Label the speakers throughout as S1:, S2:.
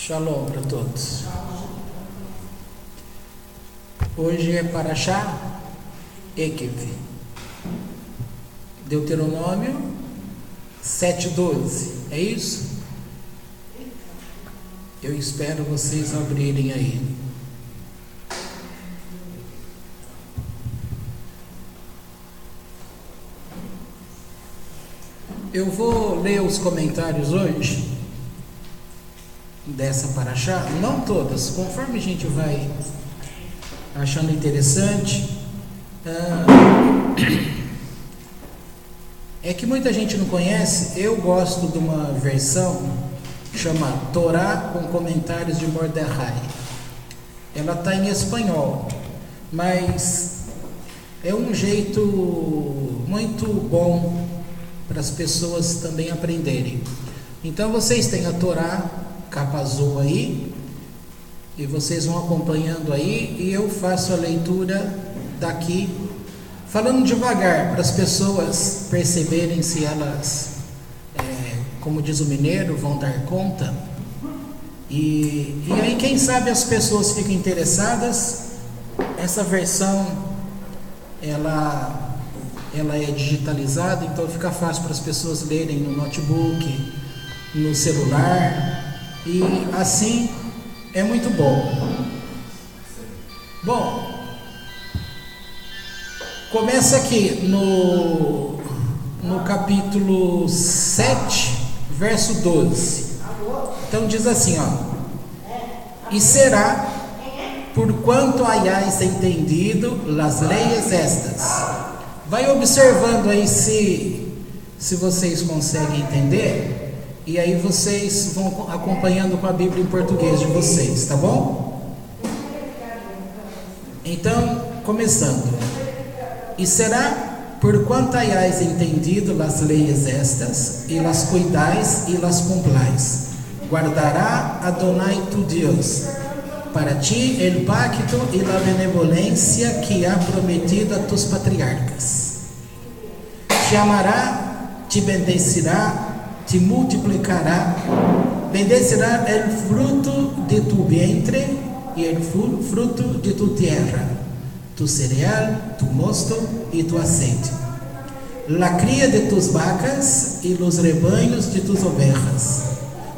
S1: Shalom para todos. Hoje é Parashá Ekev, Deuteronômio 7:12. É isso? Eu espero vocês abrirem aí. Eu vou ler os comentários hoje dessa Parashá, não todas, conforme a gente vai achando interessante. É que muita gente não conhece. Eu gosto de uma versão que chama Torá com comentários de Mordecai. Ela está em espanhol, mas é um jeito muito bom para as pessoas também aprenderem. Então vocês têm a Torá capa azul aí, e vocês vão acompanhando aí, e eu faço a leitura daqui, falando devagar, para as pessoas perceberem se elas, como diz o mineiro, vão dar conta. E aí, quem sabe as pessoas ficam interessadas. Essa versão, ela é digitalizada, então fica fácil para as pessoas lerem no notebook, no celular. E assim é muito bom. Bom, começa aqui no capítulo 7, verso 12. Então diz assim, E será, por quanto hayáis entendido las leyes estas. Vai observando aí se vocês conseguem entender. E aí vocês vão acompanhando com a Bíblia em português de vocês, tá bom? Então, começando. E será, por quanto hayáis entendido las leyes estas, e las cuidais e las cumplais, guardará Adonai tu Dios para ti el pacto y la benevolencia que ha prometido a tus patriarcas. Te amará, te bendecirá, te multiplicará, bendecirá el fruto de tu vientre y el fruto de tu tierra, tu cereal, tu mosto y tu aceite, la cría de tus vacas y los rebaños de tus ovejas,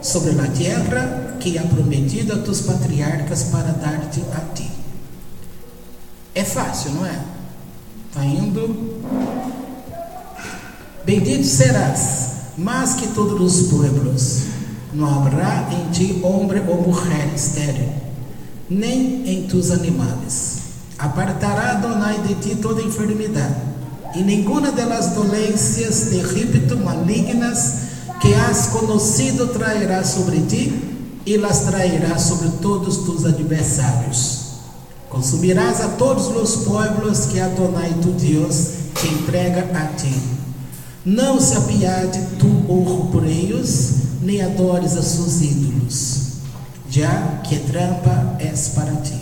S1: sobre la tierra que ha prometido a tus patriarcas para dar-te a ti. É fácil, não é? Está indo. Bendito serás más que todos los pueblos, no habrá en ti hombre o mujer estéril, nem en tus animales. Apartará Adonai de ti toda enfermedad, y ninguna de las dolencias de Egipto malignas que has conocido traerá sobre ti, y las traerá sobre todos tus adversarios. Consumirás a todos los pueblos que Adonai tu Dios te entrega a ti. Não se apiade tu honro por eles, nem adores a seus ídolos, já que trampa és para ti.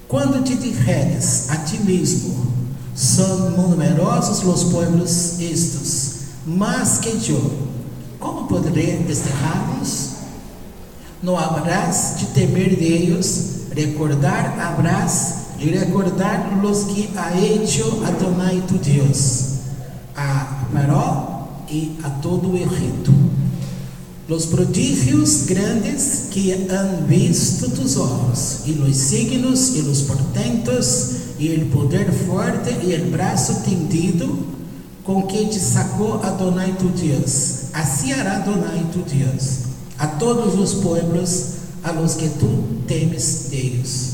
S1: Quando te dijeres a ti mesmo, são numerosos os pueblos estes, mas que eu, como poderei desterrá-los? Não habrás de temer deles, habrás de recordar los que ha hecho Adonai tu Dios, a Paró e a todo o Egito, los prodigios grandes que han visto tus ojos, y los signos y los portentos, y el poder fuerte y el brazo tendido, com que te sacó Adonai tu Dios. Así hará Adonai tu Dios a todos os pueblos a los que tu temes deles.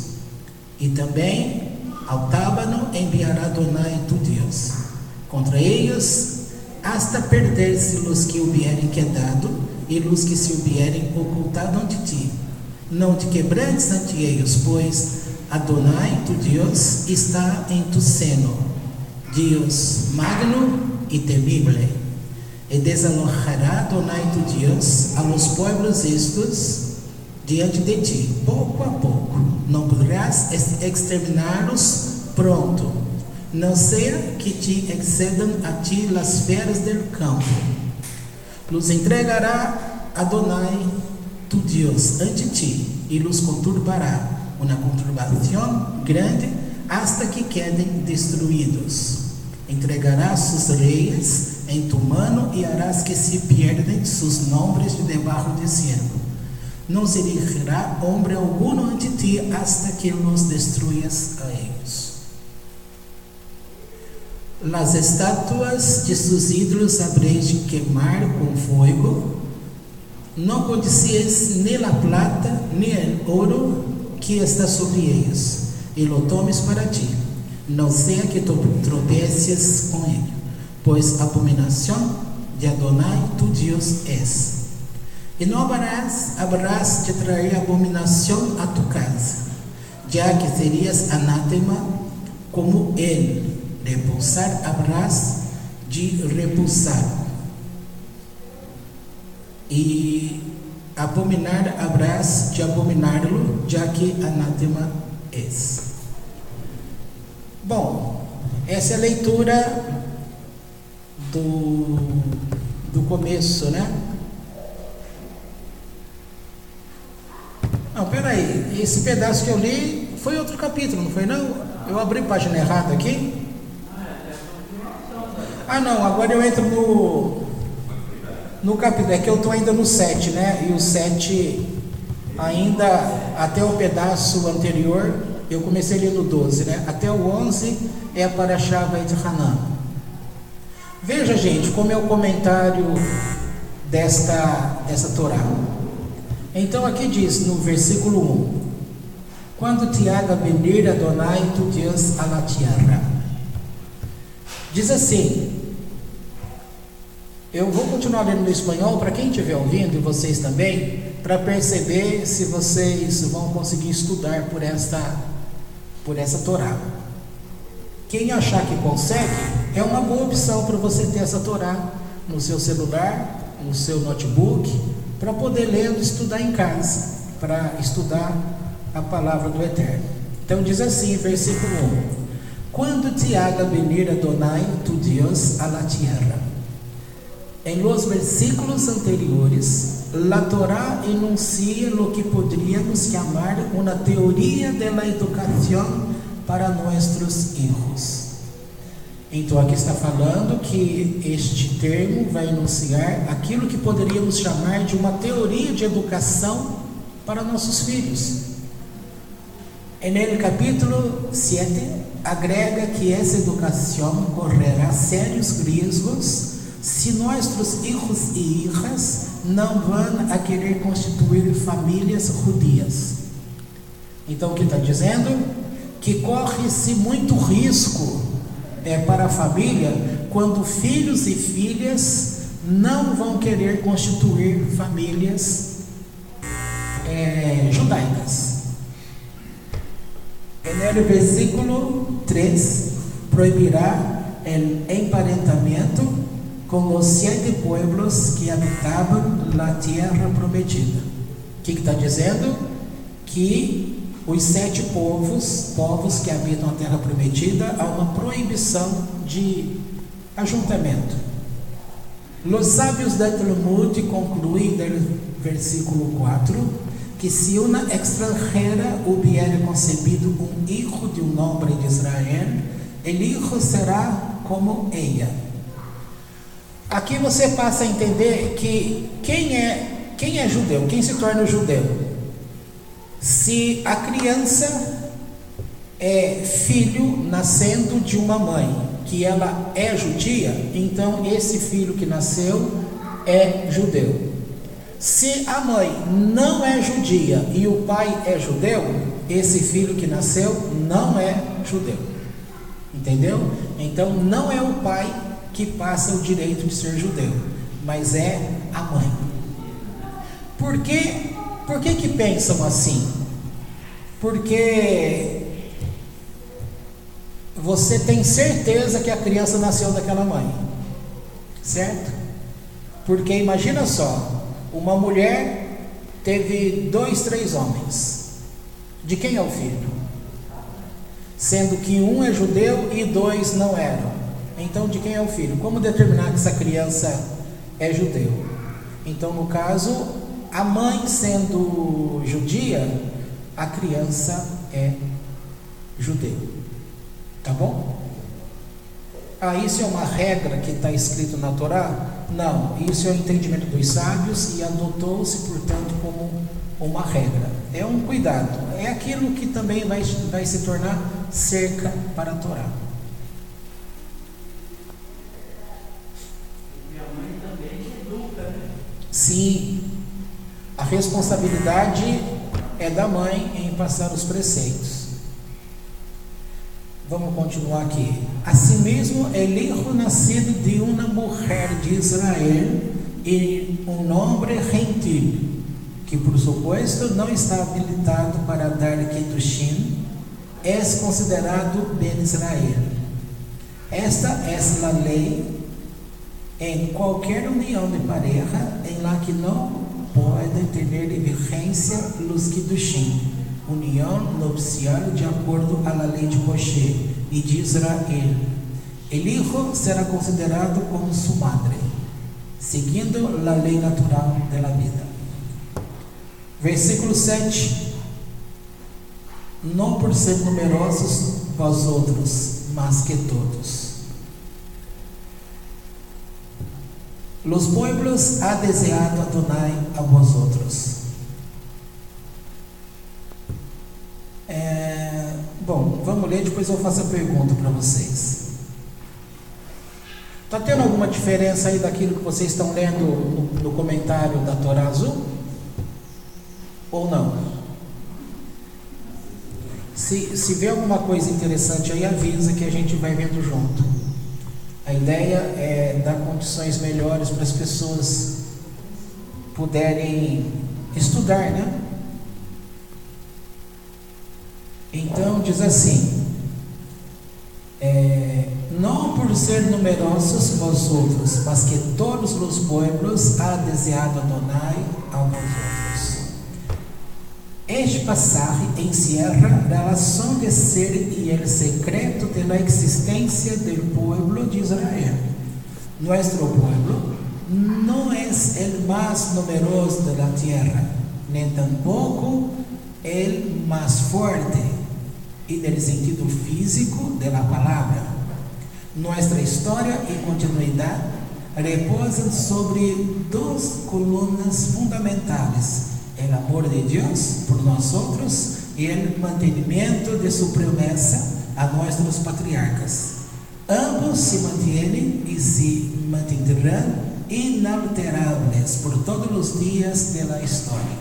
S1: E também ao Tábano enviará Adonai tu Deus contra eles, hasta perder-se os que houverem quedado e os que se houverem ocultado ante ti. Não te quebrantes ante eles, pois Adonai tu Deus está em tu seno, Deus magno e temível. E desalojará Adonai tu Deus a los pueblos estes diante de ti, pouco a pouco. Não poderás exterminá-los pronto, não ser que te excedam a ti las feras del campo. Los entregará Adonai tu Dios ante ti y los conturbará una conturbación grande hasta que queden destruidos. Entregarás sus reyes en tu mano y harás que se pierdan sus nombres de debajo del cielo. No se erigirá hombre alguno ante ti hasta que los destruyas a ellos. Las estatuas de sus ídolos habréis de quemar con fuego. No codicies ni la plata ni el oro que está sobre ellos, y lo tomes para ti. No sea que tropeces con ello, pues abominación de Adonai tu Dios es. E não habrás de trazer abominação a tu casa, já que serias anátema como ele. Repulsar habrás de repulsar, e abominar habrás de abominá-lo, já que anátema és. Bom, essa é a leitura do começo, né? Não, peraí, esse pedaço que eu li foi outro capítulo, não foi não? Eu abri a página errada aqui? Ah não, agora eu entro no capítulo, é que eu estou ainda no 7, né? E o 7 ainda, até o pedaço anterior, eu comecei ali no 12, né? Até o 11 é a Parashá Vayetchanan. Veja, gente, como é o comentário desta Torá. Então aqui diz no versículo 1: quando te haga venir Adonai tu Deus a la tierra. Diz assim, eu vou continuar lendo no espanhol para quem estiver ouvindo e vocês também, para perceber se vocês vão conseguir estudar por essa Torá. Quem achar que consegue, é uma boa opção para você ter essa Torá no seu celular, no seu notebook, para poder ler e estudar em casa, para estudar a palavra do Eterno. Então diz assim, versículo 1: quando te haga venir Adonai tu Dios a la tierra. En los versículos anteriores, la Torá enuncia lo que podríamos llamar una teoría de la educación para nuestros hijos. Então aqui está falando que este termo vai enunciar aquilo que poderíamos chamar de uma teoria de educação para nossos filhos. En el capítulo 7 agrega que essa educação correrá sérios riscos se nossos hijos e hijas não vão a querer constituir famílias judias. Então o que está dizendo? Que corre-se muito risco para a família quando filhos e filhas não vão querer constituir famílias judaicas. No versículo 3, proibirá o emparentamento com os 7 pueblos que habitavam a terra prometida. O que está dizendo? Que os 7 povos que habitam a terra prometida, há uma proibição de ajuntamento. Os sábios da Talmud concluem no versículo 4 que se uma extranjera hubiere concebido hijo de hombre de Israel, el hijo será como ella. Aqui você passa a entender que quem é judeu, quem se torna judeu? Se a criança é filho nascendo de uma mãe que ela é judia, então esse filho que nasceu é judeu. Se a mãe não é judia e o pai é judeu, esse filho que nasceu não é judeu. Entendeu? Então não é o pai que passa o direito de ser judeu, mas é a mãe. Por que pensam assim? Porque você tem certeza que a criança nasceu daquela mãe, certo? Porque imagina só, uma mulher teve 2, 3 homens. De quem é o filho? Sendo que um é judeu e 2 não eram. Então de quem é o filho? Como determinar que essa criança é judeu? Então no caso, a mãe sendo judia, a criança é judeu. Tá bom? Isso é uma regra que está escrito na Torá? Não, isso é o entendimento dos sábios e adotou-se, portanto, como uma regra. É um cuidado, é aquilo que também vai se tornar cerca para a Torá.
S2: E a mãe também educa, né?
S1: Sim, a responsabilidade é da mãe em passar os preceitos. Vamos continuar aqui. Assim mesmo, el hijo nacido de uma mulher de Israel e um homem gentil, que por supuesto não está habilitado para dar Kedushim, é considerado Ben Israel. Esta é a lei em qualquer união de pareja em la que não pode ter vigência os Kedushim, união nupcial de acordo à lei de Moshe e de Israel. El hijo será considerado como sua madre, seguindo a lei natural da vida. Versículo 7. Não por ser numerosos vós outros, mas que todos. Los pueblos ha deseado Adonai a vosotros. Bom, vamos ler, depois eu faço a pergunta para vocês. Está tendo alguma diferença aí daquilo que vocês estão lendo no comentário da Torá Azul? Ou não? Se vê alguma coisa interessante aí, avisa que a gente vai vendo junto. A ideia é dar condições melhores para as pessoas puderem estudar, né? Então diz assim: não por ser numerosos vós outros, mas que todos os pueblos ha deseado Adonai a vós outros. Este pasaje encierra a relação de ser e el secreto de la existência del pueblo de Israel. Nuestro pueblo no es el más numeroso de la tierra, ni tampoco el más fuerte, y del sentido físico de la palabra. Nuestra historia y continuidad reposan sobre dos columnas fundamentales: el amor de Dios por nosotros y el mantenimiento de su promesa a nuestros patriarcas. Ambos se mantienen y se mantendrán inalterables por todos los días de la historia.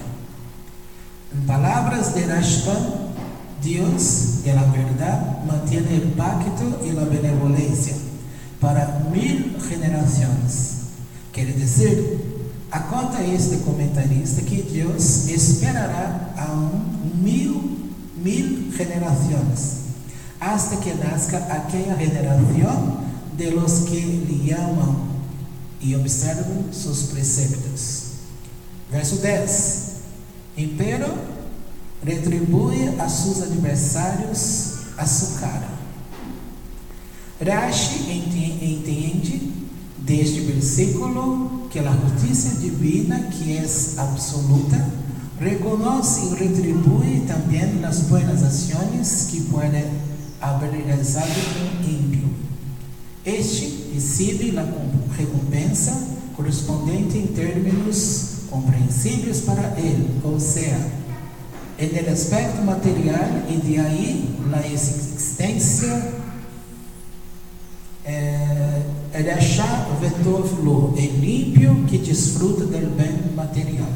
S1: En palabras de Rashbam, Dios de la verdad mantiene el pacto y la benevolencia para 1000 generaciones. Quiere decir, aconta este comentarista que Dios esperará aún mil generaciones hasta que nazca aquella generación de los que le llaman y observan sus preceptos. Verso 10. Empero retribui a sus adversários a su cara. Rashi entende deste versículo que a justiça divina, que é absoluta, reconoce e retribui também as buenas ações que pode haber realizado um ímpio. Este recebe a recompensa correspondente em termos compreensíveis para ele, ou seja, en el aspecto material, y de ahí la existencia Rashá Vetov Lo, el limpio que desfruta del bem material.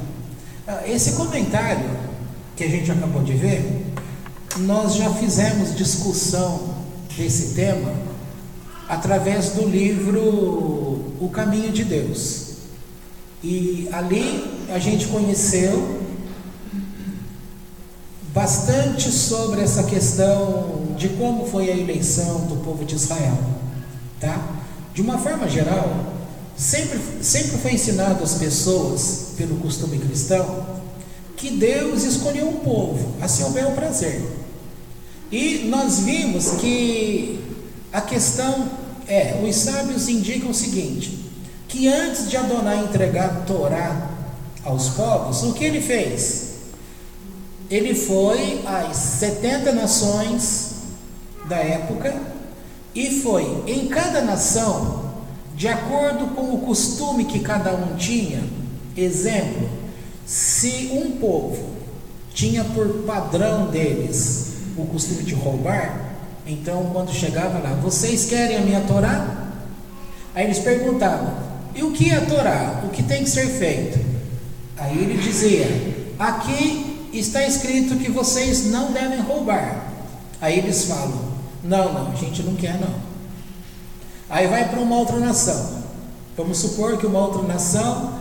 S1: Esse comentário que a gente acabou de ver, nós já fizemos discussão desse tema através do livro O Caminho de Deus, e ali a gente conheceu bastante sobre essa questão de como foi a eleição do povo de Israel, tá? De uma forma geral, sempre foi ensinado às pessoas, pelo costume cristão, que Deus escolheu um povo a seu bel prazer. E nós vimos que a questão os sábios indicam o seguinte, que antes de Adonai entregar a Torá aos povos, o que ele fez? Ele foi às 70 nações da época e foi em cada nação, de acordo com o costume que cada um tinha. Exemplo, se um povo tinha por padrão deles o costume de roubar, então quando chegava lá, vocês querem a minha Torá? Aí eles perguntavam, e o que é a Torá? O que tem que ser feito? Aí ele dizia, aqui está escrito que vocês não devem roubar. Aí eles falam, não, a gente não quer não. Aí vai para uma outra nação. Vamos supor que uma outra nação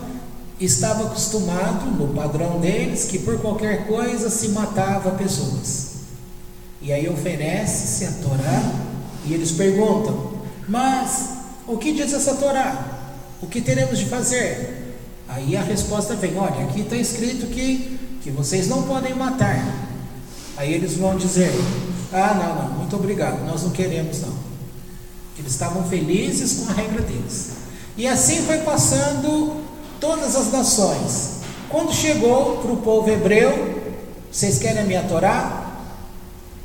S1: estava acostumado, no padrão deles, que por qualquer coisa se matava pessoas. E aí oferece-se a Torá e eles perguntam, mas o que diz essa Torá? O que teremos de fazer? Aí a resposta vem, olha, aqui está escrito que vocês não podem matar. Aí eles vão dizer, não, muito obrigado, nós não queremos não. Eles estavam felizes com a regra deles. E assim foi passando todas as nações. Quando chegou para o povo hebreu, vocês querem a minha Torá?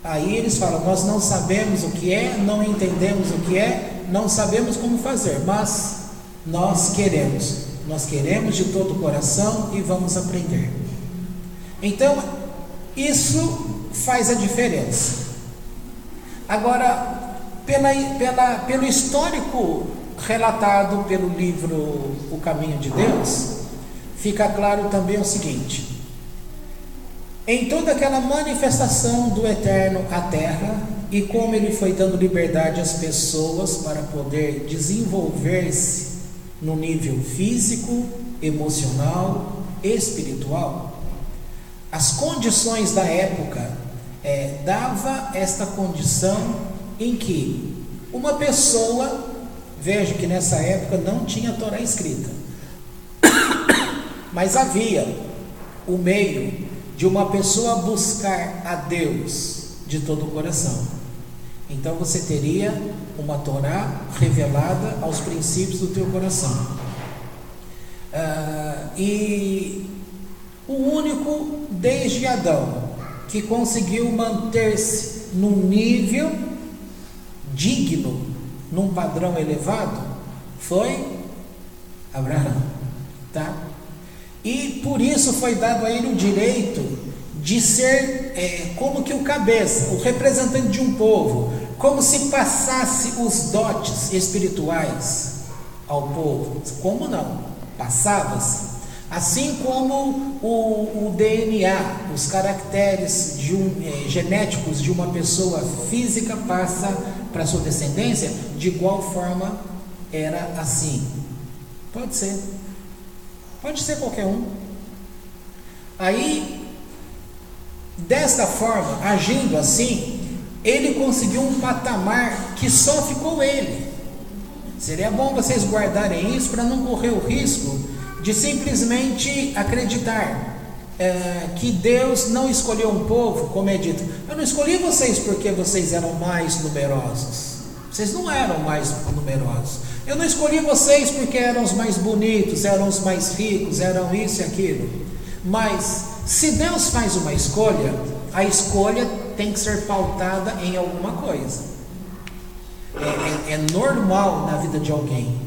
S1: Aí eles falam, nós não sabemos o que é, não entendemos o que é, não sabemos como fazer, mas nós queremos de todo o coração e vamos aprender. Então, isso faz a diferença. Agora, pelo histórico relatado pelo livro O Caminho de Deus, fica claro também o seguinte: em toda aquela manifestação do Eterno à Terra, e como Ele foi dando liberdade às pessoas para poder desenvolver-se no nível físico, emocional, espiritual, as condições da época dava esta condição em que uma pessoa, veja que nessa época não tinha Torá escrita, mas havia o meio de uma pessoa buscar a Deus de todo o coração. Então você teria uma Torá revelada aos princípios do teu coração. E o único desde Adão que conseguiu manter-se num nível digno, num padrão elevado, foi Abraão, tá? E por isso foi dado a ele o direito de ser como que o cabeça, o representante de um povo, como se passasse os dotes espirituais ao povo. Como não? Passava-se. Assim como o DNA, os caracteres genéticos de uma pessoa física passa para a sua descendência, de igual forma era assim. Pode ser qualquer um. Aí, desta forma, agindo assim, ele conseguiu um patamar que só ficou ele. Seria bom vocês guardarem isso para não correr o risco de simplesmente acreditar que Deus não escolheu um povo, como é dito. Eu não escolhi vocês porque vocês eram mais numerosos. Vocês não eram mais numerosos. Eu não escolhi vocês porque eram os mais bonitos, eram os mais ricos, eram isso e aquilo. Mas se Deus faz uma escolha, a escolha tem que ser pautada em alguma coisa. É normal na vida de alguém.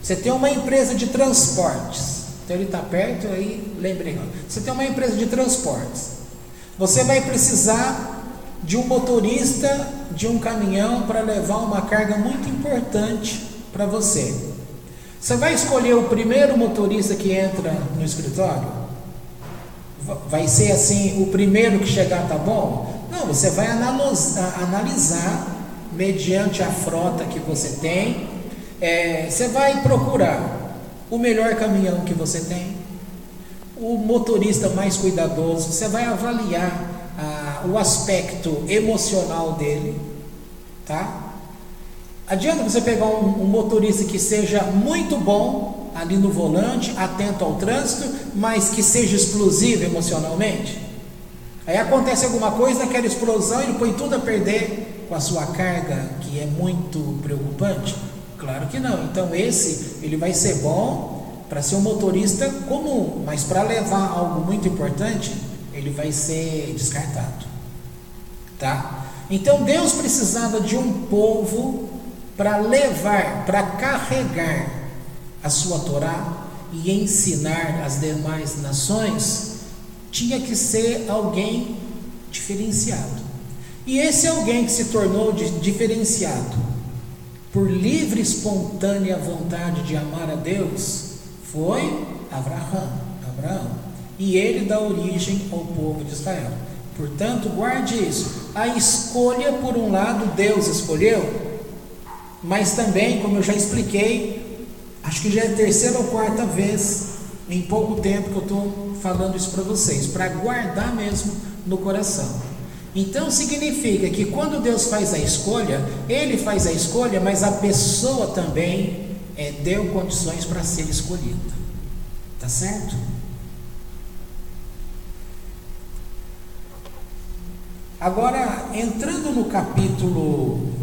S1: Você tem uma empresa de transportes. Então ele está perto, aí lembrei. Você tem uma empresa de transportes. Você vai precisar de um motorista de um caminhão para levar uma carga muito importante para você. Você vai escolher o primeiro motorista que entra no escritório? Vai ser assim, o primeiro que chegar tá bom? Não, você vai analisar mediante a frota que você tem. Você vai procurar o melhor caminhão que você tem, o motorista mais cuidadoso. Você vai avaliar o aspecto emocional dele, tá? Adianta você pegar um motorista que seja muito bom ali no volante, atento ao trânsito, mas que seja explosivo emocionalmente? Aí acontece alguma coisa, naquela explosão ele põe tudo a perder com a sua carga, que é muito preocupante? Claro que não. Então ele vai ser bom, para ser um motorista comum, mas para levar algo muito importante, ele vai ser descartado, tá? Então Deus precisava de um povo para levar, para carregar a sua Torá e ensinar as demais nações. Tinha que ser alguém diferenciado, e esse alguém que se tornou diferenciado por livre e espontânea vontade de amar a Deus foi Abraão, e ele dá origem ao povo de Israel. Portanto, guarde isso. A escolha, por um lado, Deus escolheu, mas também, como eu já expliquei, acho que já é a terceira ou quarta vez em pouco tempo que eu estou falando isso para vocês, para guardar mesmo no coração. Então significa que quando Deus faz a escolha, Ele faz a escolha, mas a pessoa também deu condições para ser escolhida, tá certo? Agora, entrando no capítulo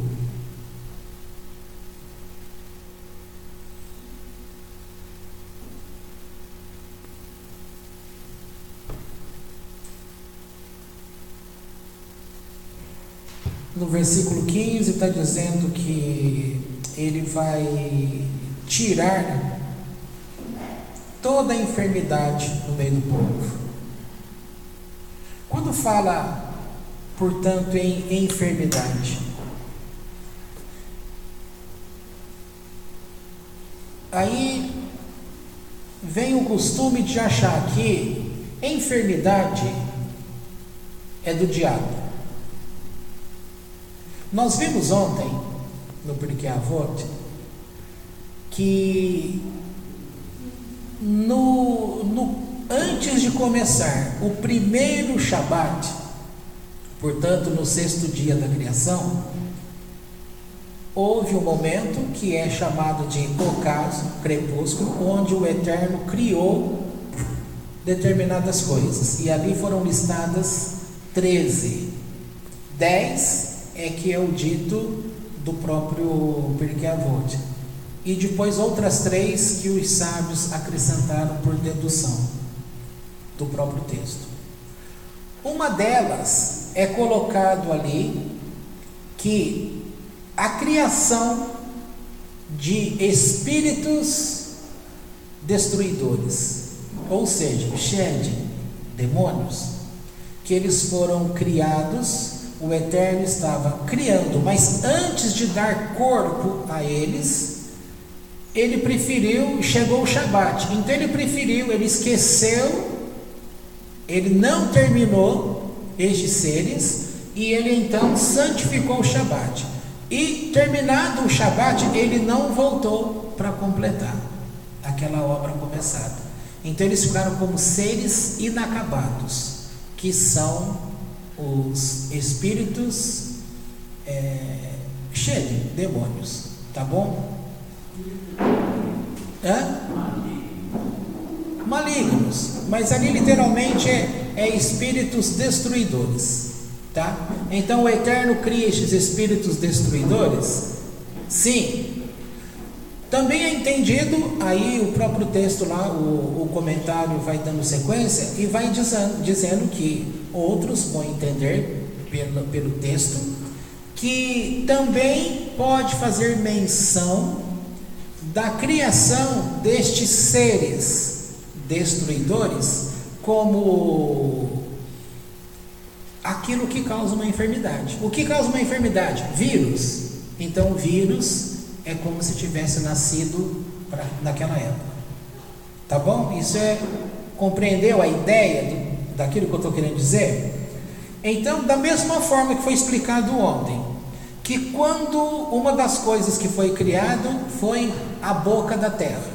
S1: no versículo 15, está dizendo que ele vai tirar toda a enfermidade no meio do povo. Quando fala, portanto, em enfermidade, aí vem o costume de achar que enfermidade é do diabo. Nós vimos ontem, no Pirkei Avot, que antes de começar o primeiro Shabat, portanto no sexto dia da criação, houve um momento que é chamado de ocaso, crepúsculo, onde o Eterno criou determinadas coisas, e ali foram listadas 13. 10 é que é o dito do próprio Pirkei Avot, e depois outras 3 que os sábios acrescentaram por dedução do próprio texto. Uma delas é colocado ali que a criação de espíritos destruidores, ou seja, Shed, demônios, que eles foram criados. O Eterno estava criando, mas antes de dar corpo a eles, ele preferiu, chegou o Shabat, então ele esqueceu, ele não terminou estes seres, e ele então santificou o Shabat, e terminado o Shabat, ele não voltou para completar aquela obra começada. Então eles ficaram como seres inacabados, que são os espíritos cheios de demônios, tá bom? Malignos, mas ali literalmente é espíritos destruidores, tá? Então o Eterno cria esses espíritos destruidores? Sim. Também é entendido, aí o próprio texto lá, o comentário vai dando sequência e vai dizendo que outros vão entender pelo texto que também pode fazer menção da criação destes seres destruidores como aquilo que causa uma enfermidade. O que causa uma enfermidade? Vírus. Então vírus é como se tivesse nascido naquela época, tá bom? Isso compreendeu a ideia daquilo que eu estou querendo dizer? Então, da mesma forma que foi explicado ontem, que quando uma das coisas que foi criado foi a boca da terra,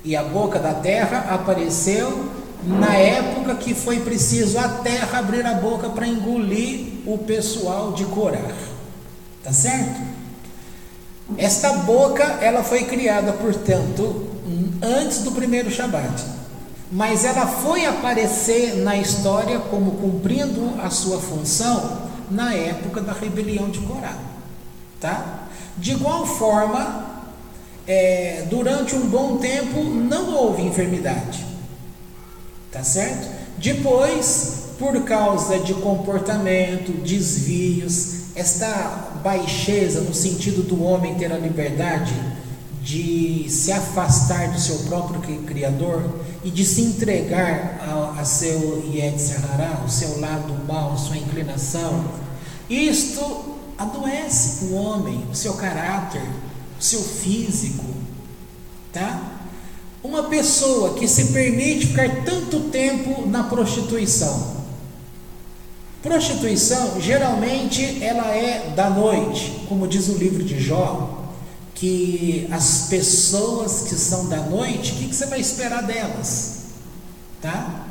S1: e a boca da terra apareceu na época que foi preciso a terra abrir a boca para engolir o pessoal de Corá, tá certo? Esta boca, ela foi criada, portanto, antes do primeiro Shabat, mas ela foi aparecer na história como cumprindo a sua função na época da rebelião de Corá, tá? De igual forma, durante um bom tempo não houve enfermidade, tá certo? Depois, por causa de comportamento, desvios, esta baixeza no sentido do homem ter a liberdade de se afastar do seu próprio Criador e de se entregar a seu Yetzer Hará, o seu lado mal, a sua inclinação, isto adoece o homem, o seu caráter, o seu físico, tá? Uma pessoa que se permite ficar tanto tempo na prostituição, geralmente ela é da noite, como diz o livro de Jó, que as pessoas que são da noite, o que você vai esperar delas? Tá?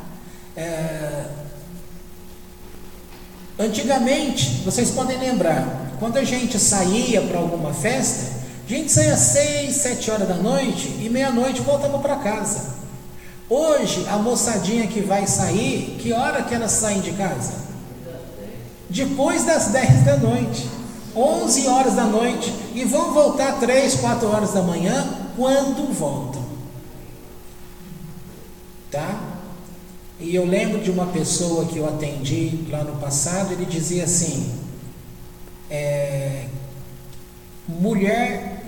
S1: Antigamente, vocês podem lembrar, quando a gente saía para alguma festa, a gente saía 6, 7 horas da noite e meia-noite voltava para casa. Hoje, a moçadinha que vai sair, que hora que elas saem de casa? Depois das 10 da noite, 11 horas da noite, e vão voltar 3, 4 horas da manhã, quando voltam, tá? E eu lembro de uma pessoa que eu atendi lá no passado, ele dizia assim, mulher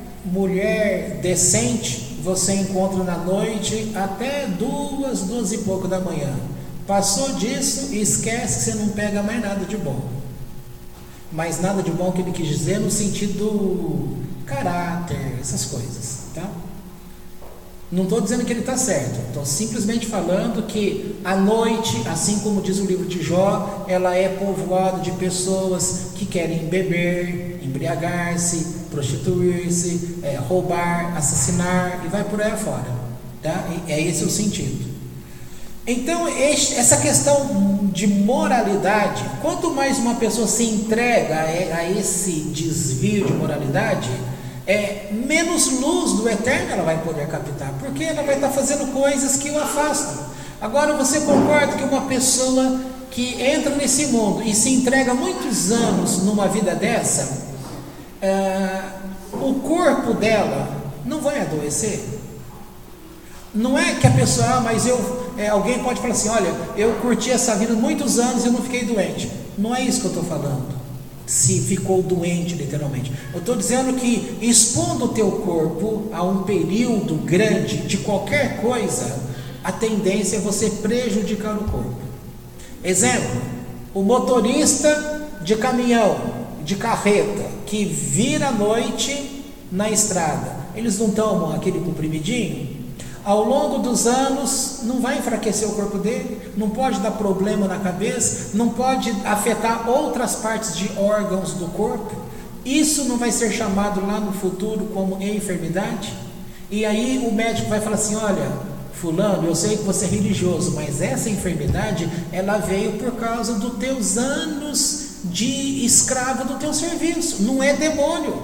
S1: decente, você encontra na noite até 2 e pouco da manhã, passou disso e esquece que você não pega mais nada de bom. Mas nada de bom que ele quis dizer no sentido caráter, essas coisas, tá? Não estou dizendo que ele está certo, estou simplesmente falando que a noite, assim como diz o livro de Jó, ela é povoada de pessoas que querem beber, embriagar-se, prostituir-se, roubar, assassinar e vai por aí afora, tá? É esse o sentido. Então, essa questão de moralidade, quanto mais uma pessoa se entrega a esse desvio de moralidade, menos luz do eterno ela vai poder captar, porque ela vai estar fazendo coisas que o afastam. Agora, você concorda que uma pessoa que entra nesse mundo e se entrega muitos anos numa vida dessa, o corpo dela não vai adoecer? Não é que a pessoa, mas alguém pode falar assim, olha, eu curti essa vida muitos anos e eu não fiquei doente. Não é isso que eu estou falando, se ficou doente literalmente. Eu estou dizendo que expondo o teu corpo a um período grande de qualquer coisa, a tendência é você prejudicar o corpo. Exemplo, o motorista de caminhão, de carreta, que vira à noite na estrada, eles não tomam aquele comprimidinho? Ao longo dos anos, não vai enfraquecer o corpo dele, não pode dar problema na cabeça, não pode afetar outras partes de órgãos do corpo. Isso não vai ser chamado lá no futuro como enfermidade? E aí o médico vai falar assim, olha, fulano, eu sei que você é religioso, mas essa enfermidade, ela veio por causa dos teus anos de escravo do teu serviço, não é demônio,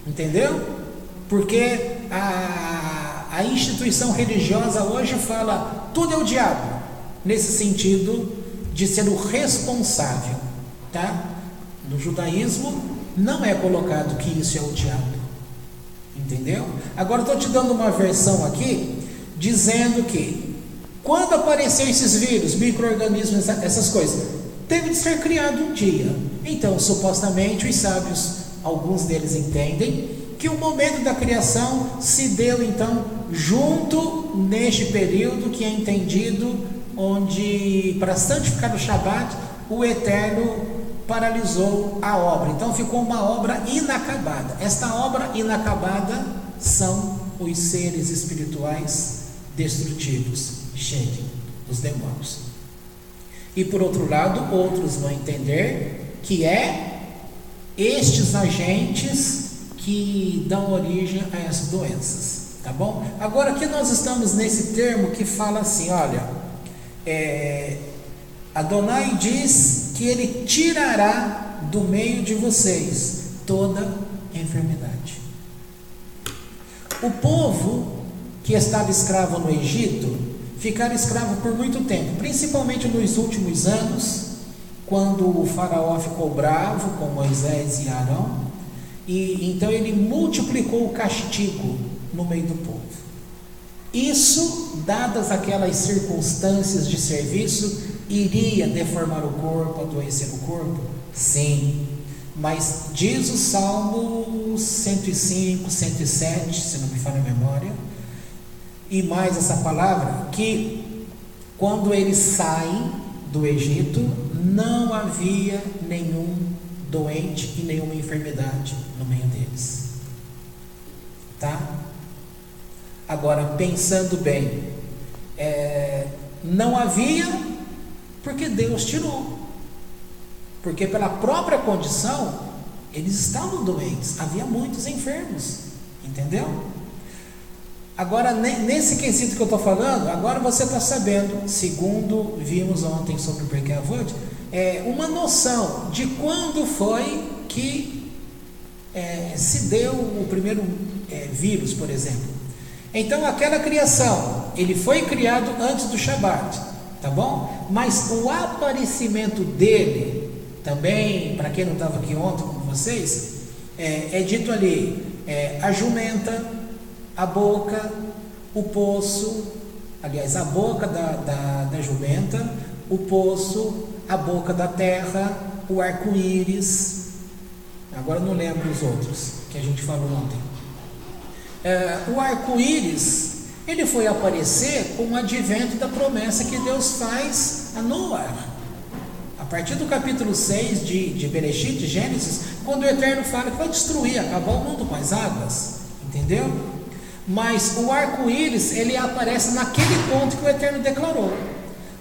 S1: entendeu? Porque a instituição religiosa hoje fala, tudo é o diabo, nesse sentido de ser o responsável, tá? No judaísmo não é colocado que isso é o diabo, entendeu? Agora estou te dando uma versão aqui, dizendo que quando apareceram esses vírus, micro-organismos, essas coisas, teve de ser criado um dia. Então, supostamente, os sábios, alguns deles entendem que o momento da criação se deu então junto neste período que é entendido, onde para santificar o Shabat o Eterno paralisou a obra, então ficou uma obra inacabada. Esta obra inacabada são os seres espirituais destrutivos, Shedim, os demônios. E por outro lado, outros vão entender que estes agentes que dão origem a essas doenças, tá bom? Agora aqui nós estamos nesse termo que fala assim, olha, Adonai diz que ele tirará do meio de vocês toda enfermidade. O povo que estava escravo no Egito, ficaram escravo por muito tempo, principalmente nos últimos anos, quando o faraó ficou bravo com Moisés e Arão, e então ele multiplicou o castigo no meio do povo. Isso, dadas aquelas circunstâncias de serviço, iria deformar o corpo, adoecer o corpo? Sim. Mas diz o Salmo 105, 107, se não me falha a memória, e mais essa palavra, que quando eles saem do Egito, não havia nenhum doente e nenhuma enfermidade no meio deles. Tá? Agora, pensando bem, não havia porque Deus tirou. Porque pela própria condição, eles estavam doentes, havia muitos enfermos, entendeu? Agora, nesse quesito que eu estou falando, agora você está sabendo, segundo vimos ontem sobre o Pirkei Avot, uma noção de quando foi que se deu o primeiro vírus, por exemplo. Então, aquela criação, ele foi criado antes do Shabat, tá bom? Mas o aparecimento dele, também, para quem não estava aqui ontem com vocês, é dito ali, a jumenta, a boca, o poço, aliás, a boca da jumenta, o poço, a boca da terra, o arco-íris, agora não lembro os outros que a gente falou ontem. O arco-íris, ele foi aparecer com o advento da promessa que Deus faz a Noé. A partir do capítulo 6 de Bereshit, de Gênesis, quando o Eterno fala que vai destruir, acabar o mundo com as águas, entendeu? Mas o arco-íris, ele aparece naquele ponto que o Eterno declarou.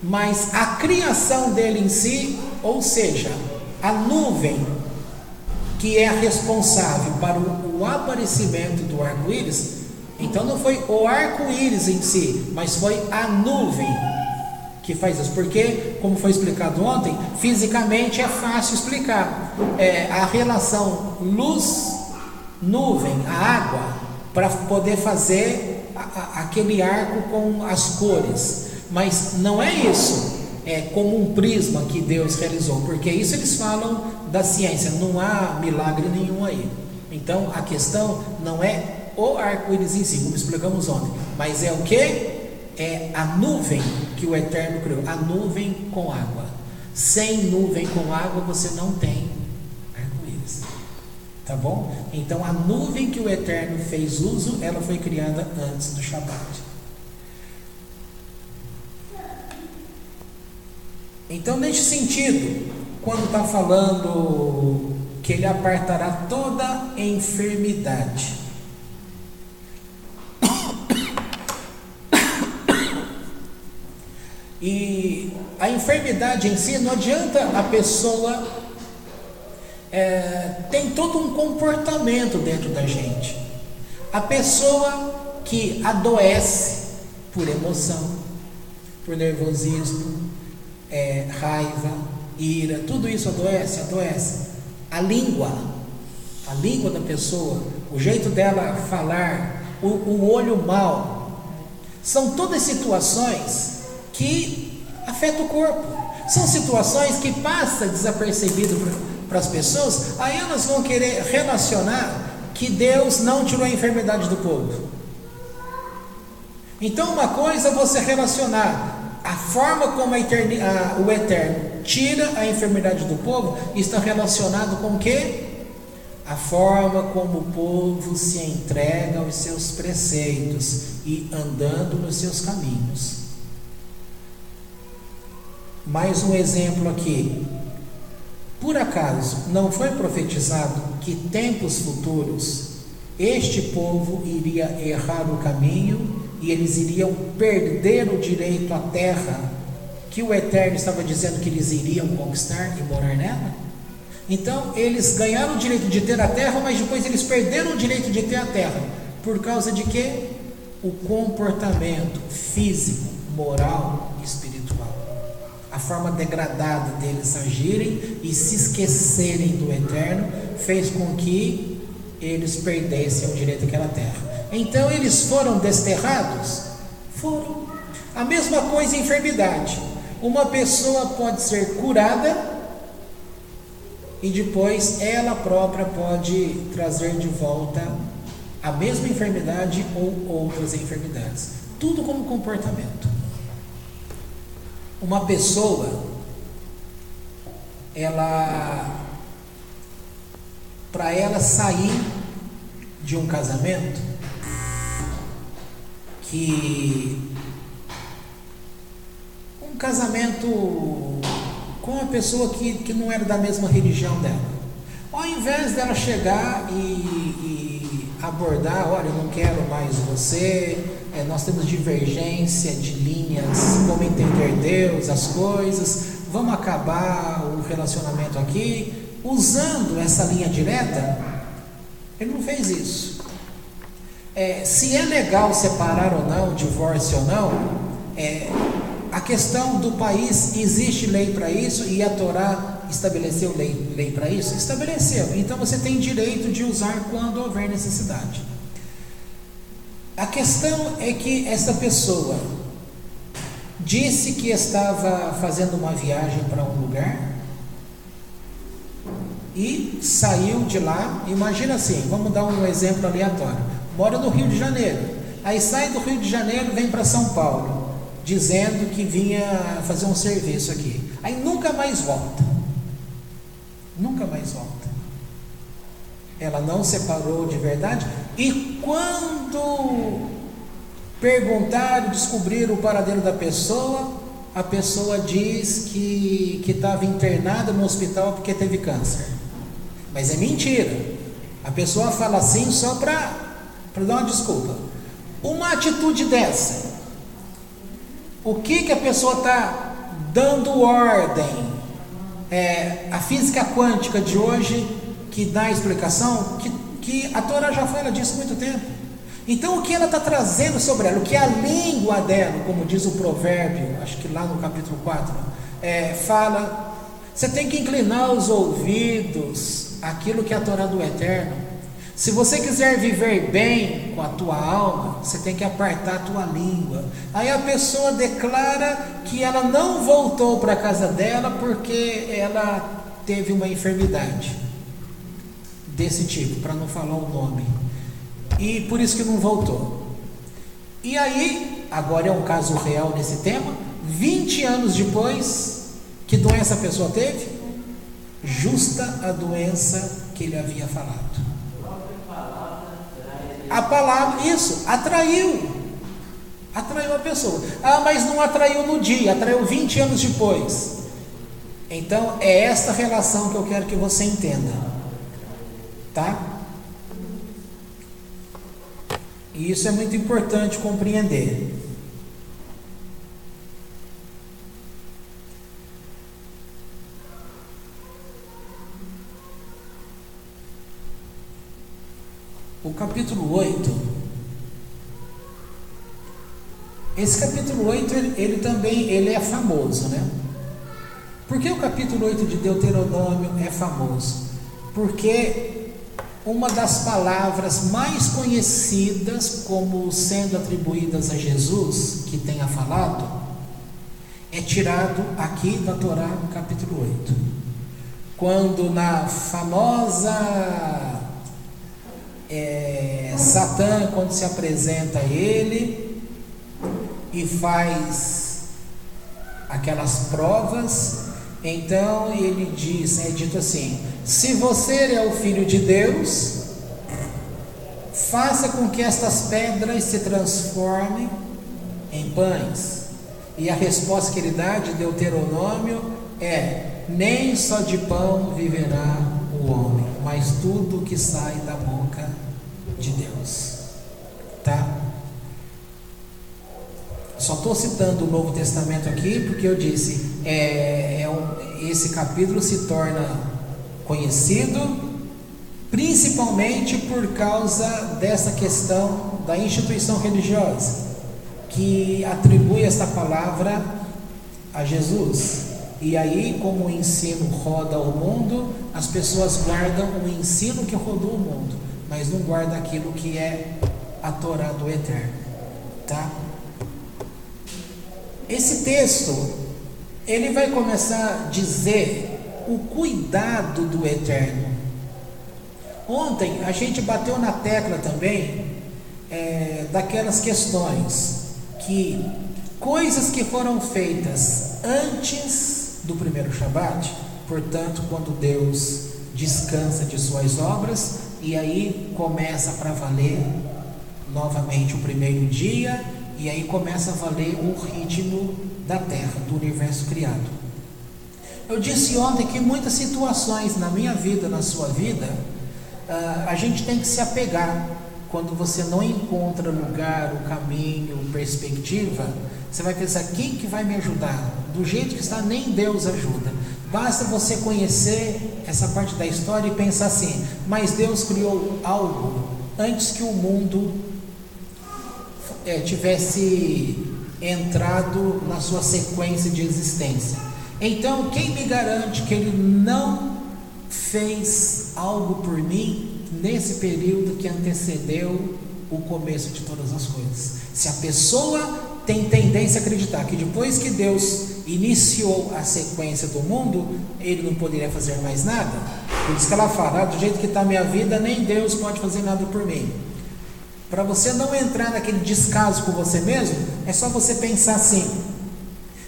S1: Mas a criação dele em si, ou seja, a nuvem que é responsável para o aparecimento do arco-íris, então não foi o arco-íris em si, mas foi a nuvem que faz isso, porque, como foi explicado ontem, fisicamente é fácil explicar a relação luz-nuvem, a água, para poder fazer aquele arco com as cores, mas não é isso, como um prisma que Deus realizou, porque isso eles falam da ciência, não há milagre nenhum aí. Então a questão não é o arco-íris em si, como explicamos ontem, mas é o que? É a nuvem que o Eterno criou, a nuvem com água. Sem nuvem com água você não tem arco-íris, tá bom? Então a nuvem que o Eterno fez uso, ela foi criada antes do Shabat. Então, neste sentido, quando está falando que ele apartará toda enfermidade, e a enfermidade em si, não adianta a pessoa tem todo um comportamento dentro da gente. A pessoa que adoece por emoção, por nervosismo, raiva, ira, tudo isso adoece. A língua da pessoa, o jeito dela falar, o olho mau, são todas situações que afeta o corpo. São situações que passam desapercebido para as pessoas, aí elas vão querer relacionar que Deus não tirou a enfermidade do povo. Então uma coisa é você relacionar a forma como o Eterno tira a enfermidade do povo, está relacionado com o quê? A forma como o povo se entrega aos seus preceitos e andando nos seus caminhos. Mais um exemplo aqui. Por acaso não foi profetizado que tempos futuros este povo iria errar o caminho e eles iriam perder o direito à terra que o Eterno estava dizendo que eles iriam conquistar e morar nela? Então eles ganharam o direito de ter a terra, mas depois eles perderam o direito de ter a terra. Por causa de quê? O comportamento físico, moral e espiritual. A forma degradada deles agirem e se esquecerem do Eterno fez com que eles perdessem o direito àquela terra. Então eles foram desterrados? Foram. A mesma coisa em enfermidade. Uma pessoa pode ser curada e depois ela própria pode trazer de volta a mesma enfermidade ou outras enfermidades. Tudo como comportamento. Uma pessoa, para ela sair de um casamento um casamento com uma pessoa que não era da mesma religião dela, ao invés dela chegar e abordar, olha, eu não quero mais você, nós temos divergência de linhas, como entender Deus, as coisas, vamos acabar o relacionamento aqui, usando essa linha direta, ele não fez isso. Se é legal separar ou não, divórcio ou não, a questão do país, existe lei para isso, e a Torá estabeleceu lei para isso? Estabeleceu. Então você tem direito de usar quando houver necessidade. A questão é que essa pessoa disse que estava fazendo uma viagem para um lugar e saiu de lá. Imagina assim, vamos dar um exemplo aleatório, mora no Rio de Janeiro, aí sai do Rio de Janeiro, vem para São Paulo, dizendo que vinha fazer um serviço aqui, aí nunca mais volta. Ela não separou de verdade, e quando perguntaram, descobriram o paradeiro da pessoa, a pessoa diz que estava internada no hospital porque teve câncer. Mas é mentira. A pessoa fala assim só para dar uma desculpa. Uma atitude dessa, o que a pessoa está dando ordem? A física quântica de hoje, que dá a explicação, que a Torá já fala disso há muito tempo. Então o que ela está trazendo sobre ela, o que a língua dela, como diz o provérbio, acho que lá no capítulo 4, fala, você tem que inclinar os ouvidos àquilo que é a Torá do Eterno. Se você quiser viver bem com a tua alma, você tem que apartar a tua língua. Aí a pessoa declara que ela não voltou para a casa dela porque ela teve uma enfermidade desse tipo, para não falar o nome, e por isso que não voltou. E aí, agora é um caso real nesse tema, 20 anos depois, que doença a pessoa teve? Justa a doença que ele havia falado. A palavra, isso, atraiu a pessoa. Mas não atraiu no dia, atraiu 20 anos depois. Então é esta relação que eu quero que você entenda, tá? E isso é muito importante compreender. O capítulo 8, esse capítulo 8, ele também é famoso, né? Por que o capítulo 8 de Deuteronômio é famoso? Porque uma das palavras mais conhecidas como sendo atribuídas a Jesus, que tenha falado, é tirado aqui da Torá, no capítulo 8. Quando na famosa Satã, quando se apresenta a ele e faz aquelas provas, então ele diz, é dito assim: se você é o Filho de Deus, faça com que estas pedras se transformem em pães. E a resposta que ele dá de Deuteronômio é: nem só de pão viverá o homem, mas tudo que sai da boca de Deus. Tá? Só estou citando o Novo Testamento aqui porque eu disse, esse capítulo se torna conhecido principalmente por causa dessa questão da instituição religiosa que atribui essa palavra a Jesus. E aí, como o ensino roda o mundo, as pessoas guardam o ensino que rodou o mundo, mas não guardam aquilo que é a Torá do Eterno, tá? Esse texto, ele vai começar a dizer o cuidado do Eterno. Ontem a gente bateu na tecla também daquelas questões que coisas que foram feitas antes do primeiro Shabat, portanto, quando Deus descansa de suas obras, e aí começa para valer novamente o primeiro dia, e aí começa a valer o ritmo da terra, do universo criado. Eu disse ontem que muitas situações na minha vida, na sua vida, a gente tem que se apegar. Quando você não encontra lugar, o caminho, perspectiva, você vai pensar, quem que vai me ajudar? Do jeito que está, nem Deus ajuda. Basta você conhecer essa parte da história e pensar assim, mas Deus criou algo antes que o mundo tivesse entrado na sua sequência de existência. Então, quem me garante que Ele não fez algo por mim nesse período que antecedeu o começo de todas as coisas? Se a pessoa tem tendência a acreditar que depois que Deus iniciou a sequência do mundo, Ele não poderia fazer mais nada, por isso que ela fala, do jeito que está a minha vida, nem Deus pode fazer nada por mim. Para você não entrar naquele descaso com você mesmo, é só você pensar assim,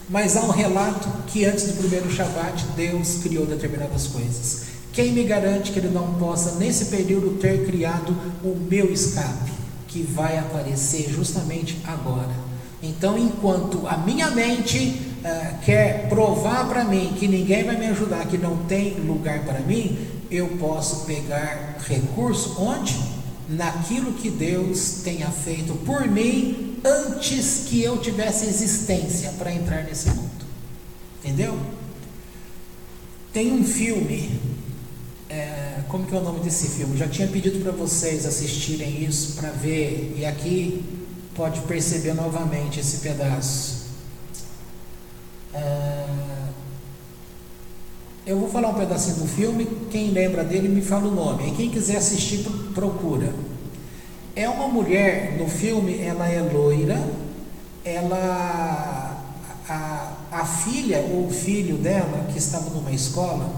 S1: mas há um relato que antes do primeiro Shabat, Deus criou determinadas coisas. Quem me garante que Ele não possa, nesse período, ter criado o meu escape, que vai aparecer justamente agora? Então, enquanto a minha mente quer provar para mim que ninguém vai me ajudar, que não tem lugar para mim, eu posso pegar recurso onde? Naquilo que Deus tenha feito por mim antes que eu tivesse existência para entrar nesse mundo. Entendeu? Tem um filme, como que é o nome desse filme? Já tinha pedido para vocês assistirem isso para ver, e aqui pode perceber novamente esse pedaço. Eu vou falar um pedacinho do filme, quem lembra dele me fala o nome, e quem quiser assistir procura. É uma mulher, no filme ela é loira, a filha ou o filho dela, que estava numa escola,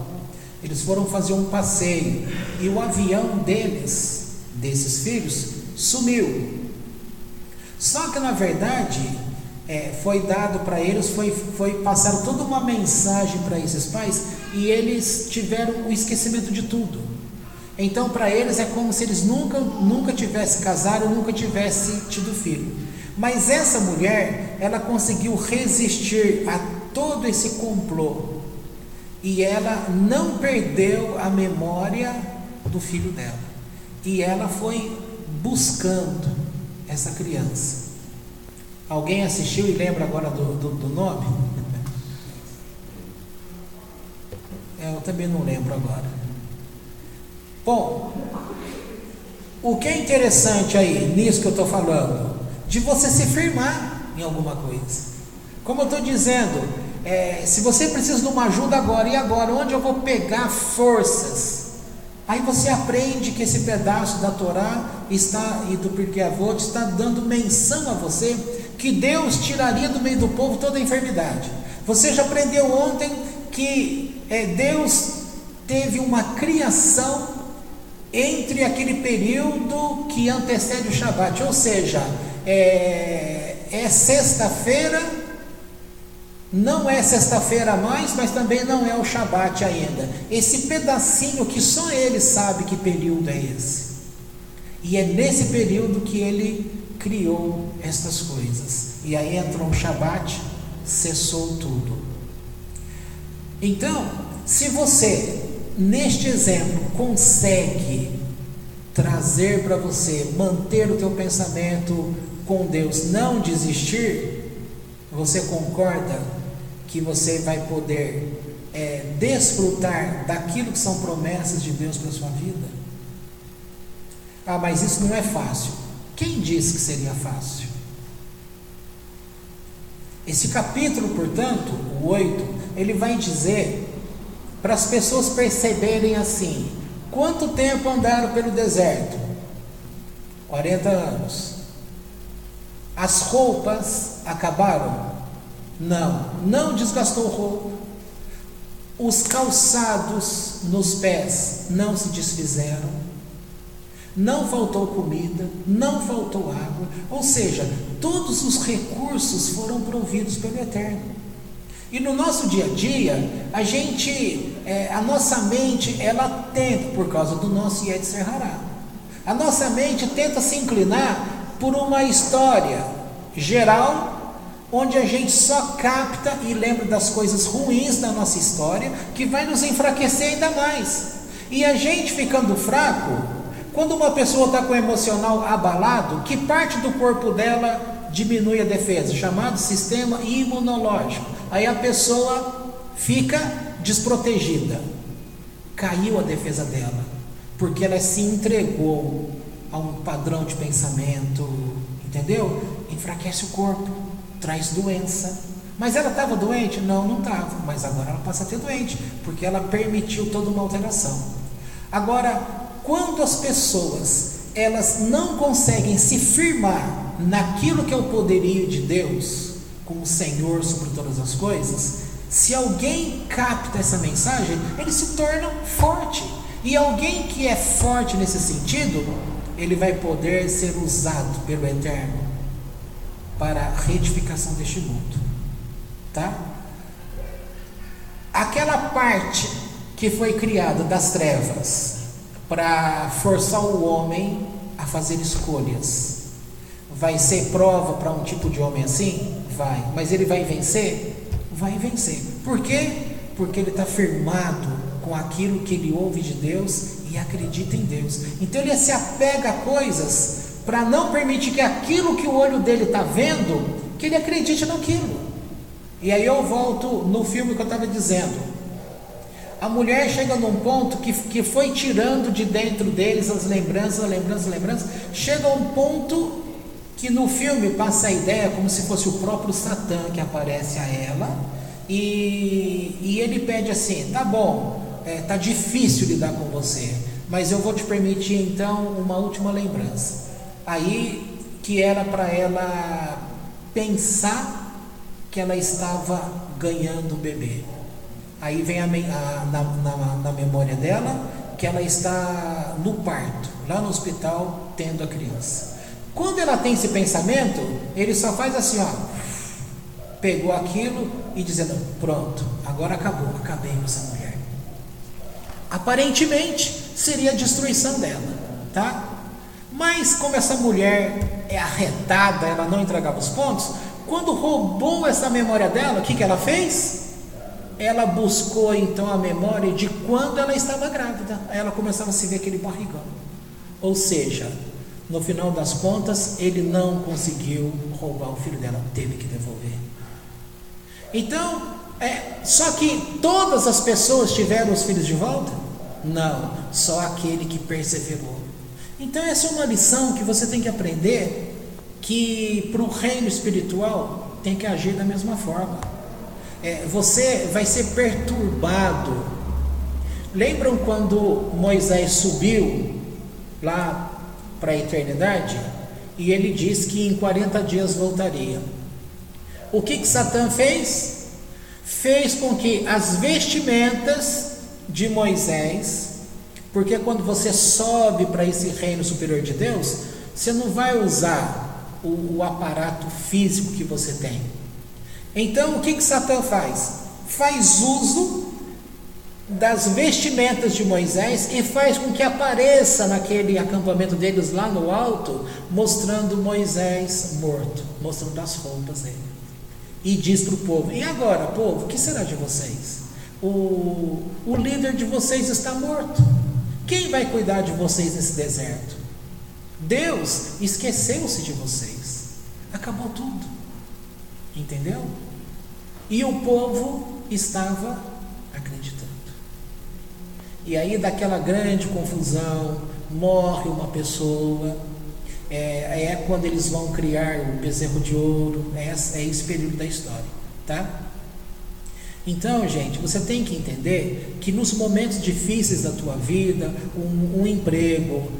S1: eles foram fazer um passeio, e o avião desses filhos, sumiu. Só que na verdade foi dado para eles, foi passado toda uma mensagem para esses pais, e eles tiveram o esquecimento de tudo. Então para eles é como se eles nunca tivessem casado, nunca tivessem tido filho. Mas essa mulher, ela conseguiu resistir a todo esse complô, e ela não perdeu a memória do filho dela, e ela foi buscando essa criança. Alguém assistiu e lembra agora do nome? Eu também não lembro agora. Bom, o que é interessante aí, nisso que eu estou falando, de você se firmar em alguma coisa. Como eu estou dizendo, se você precisa de uma ajuda agora, e agora? Onde eu vou pegar forças? Aí você aprende que esse pedaço da Torá e do Pirkei Avot está dando menção a você que Deus tiraria do meio do povo toda a enfermidade. Você já aprendeu ontem que Deus teve uma criação entre aquele período que antecede o Shabat, ou seja, é sexta-feira, não é sexta-feira a mais, mas também não é o Shabat ainda. Esse pedacinho que só Ele sabe que período é esse. E é nesse período que Ele criou estas coisas. E aí entrou o Shabat, cessou tudo. Então, se você, neste exemplo, consegue trazer para você, manter o teu pensamento com Deus, não desistir, você concorda que você vai poder desfrutar daquilo que são promessas de Deus para a sua vida? Ah, mas isso não é fácil. Quem disse que seria fácil? Esse capítulo, portanto, o 8, ele vai dizer para as pessoas perceberem assim: quanto tempo andaram pelo deserto? 40 anos. As roupas acabaram? Não desgastou roupa. Os calçados nos pés não se desfizeram. não faltou comida, não faltou água, ou seja, todos os recursos foram providos pelo Eterno. E no nosso dia a dia, a nossa mente, ela tenta, por causa do nosso Yetzer Hará, a nossa mente tenta se inclinar por uma história geral, onde a gente só capta e lembra das coisas ruins da nossa história, que vai nos enfraquecer ainda mais. E a gente ficando fraco, quando uma pessoa está com o emocional abalado, que parte do corpo dela diminui a defesa, chamado sistema imunológico. Aí a pessoa fica desprotegida, caiu a defesa dela, porque ela se entregou a um padrão de pensamento, entendeu? Enfraquece o corpo, traz doença. Mas ela estava doente? Não estava, mas agora ela passa a ter doente, porque ela permitiu toda uma alteração. Agora, quando as pessoas, elas não conseguem se firmar naquilo que é o poderio de Deus, como Senhor sobre todas as coisas, se alguém capta essa mensagem, ele se torna forte. E alguém que é forte nesse sentido, ele vai poder ser usado pelo Eterno para a retificação deste mundo, tá? Aquela parte que foi criada das trevas para forçar o homem a fazer escolhas, vai ser prova para um tipo de homem assim? Vai. Mas ele vai vencer? Vai vencer. Por quê? Porque ele está firmado com aquilo que ele ouve de Deus e acredita em Deus. Então ele se apega a coisas para não permitir que aquilo que o olho dele está vendo, que ele acredite naquilo. E aí eu volto no filme que eu estava dizendo. A mulher chega num ponto que foi tirando de dentro deles as lembranças, chega a um ponto que no filme passa a ideia como se fosse o próprio Satã que aparece a ela, e ele pede assim: tá bom, tá difícil lidar com você, mas eu vou te permitir então uma última lembrança. Aí que era para ela pensar que ela estava ganhando o bebê. Aí vem na memória dela que ela está no parto, lá no hospital, tendo a criança. Quando ela tem esse pensamento, ele só faz assim, ó, pegou aquilo e dizendo: pronto, agora acabou, acabei com essa mulher. Aparentemente seria a destruição dela, tá? Mas como essa mulher é arretada, ela não entregava os pontos, quando roubou essa memória dela, o que ela fez? Ela buscou então a memória de quando ela estava grávida. Aí ela começava a se ver aquele barrigão. Ou seja, no final das contas, ele não conseguiu roubar o filho dela, teve que devolver. Então, só que todas as pessoas tiveram os filhos de volta? Não, só aquele que perseverou. Então essa é uma lição que você tem que aprender, que para o reino espiritual tem que agir da mesma forma. Você vai ser perturbado. Lembram quando Moisés subiu lá para a eternidade? E ele disse que em 40 dias voltaria. O que Satã fez? Fez com que as vestimentas de Moisés, porque quando você sobe para esse reino superior de Deus, você não vai usar o aparato físico que você tem. Então o que Satã faz? Faz uso das vestimentas de Moisés e faz com que apareça naquele acampamento deles lá no alto, mostrando Moisés morto, mostrando as roupas dele. E diz para o povo: e agora, povo, o que será de vocês? O líder de vocês está morto. Quem vai cuidar de vocês nesse deserto? Deus esqueceu-se de vocês. Acabou tudo. Entendeu? E o povo estava acreditando. E aí daquela grande confusão, morre uma pessoa, quando eles vão criar o bezerro de ouro, é esse período da história, tá? Então, gente, você tem que entender que nos momentos difíceis da tua vida, um emprego,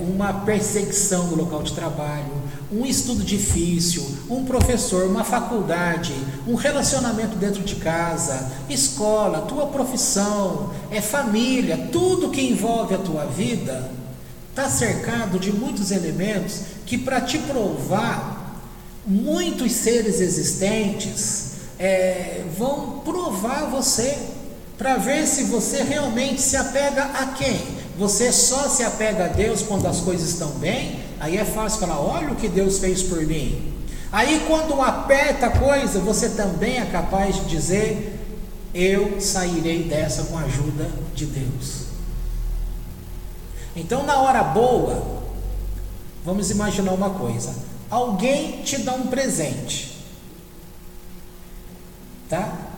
S1: uma perseguição no local de trabalho, um estudo difícil, um professor, uma faculdade, um relacionamento dentro de casa, escola, tua profissão, família, tudo que envolve a tua vida, está cercado de muitos elementos que, para te provar, muitos seres existentes vão provar você, para ver se você realmente se apega a quem? Você só se apega a Deus quando as coisas estão bem? Aí é fácil falar, olha o que Deus fez por mim. Aí quando aperta a coisa, você também é capaz de dizer, eu sairei dessa com a ajuda de Deus. Então, na hora boa, vamos imaginar uma coisa, alguém te dá um presente, tá?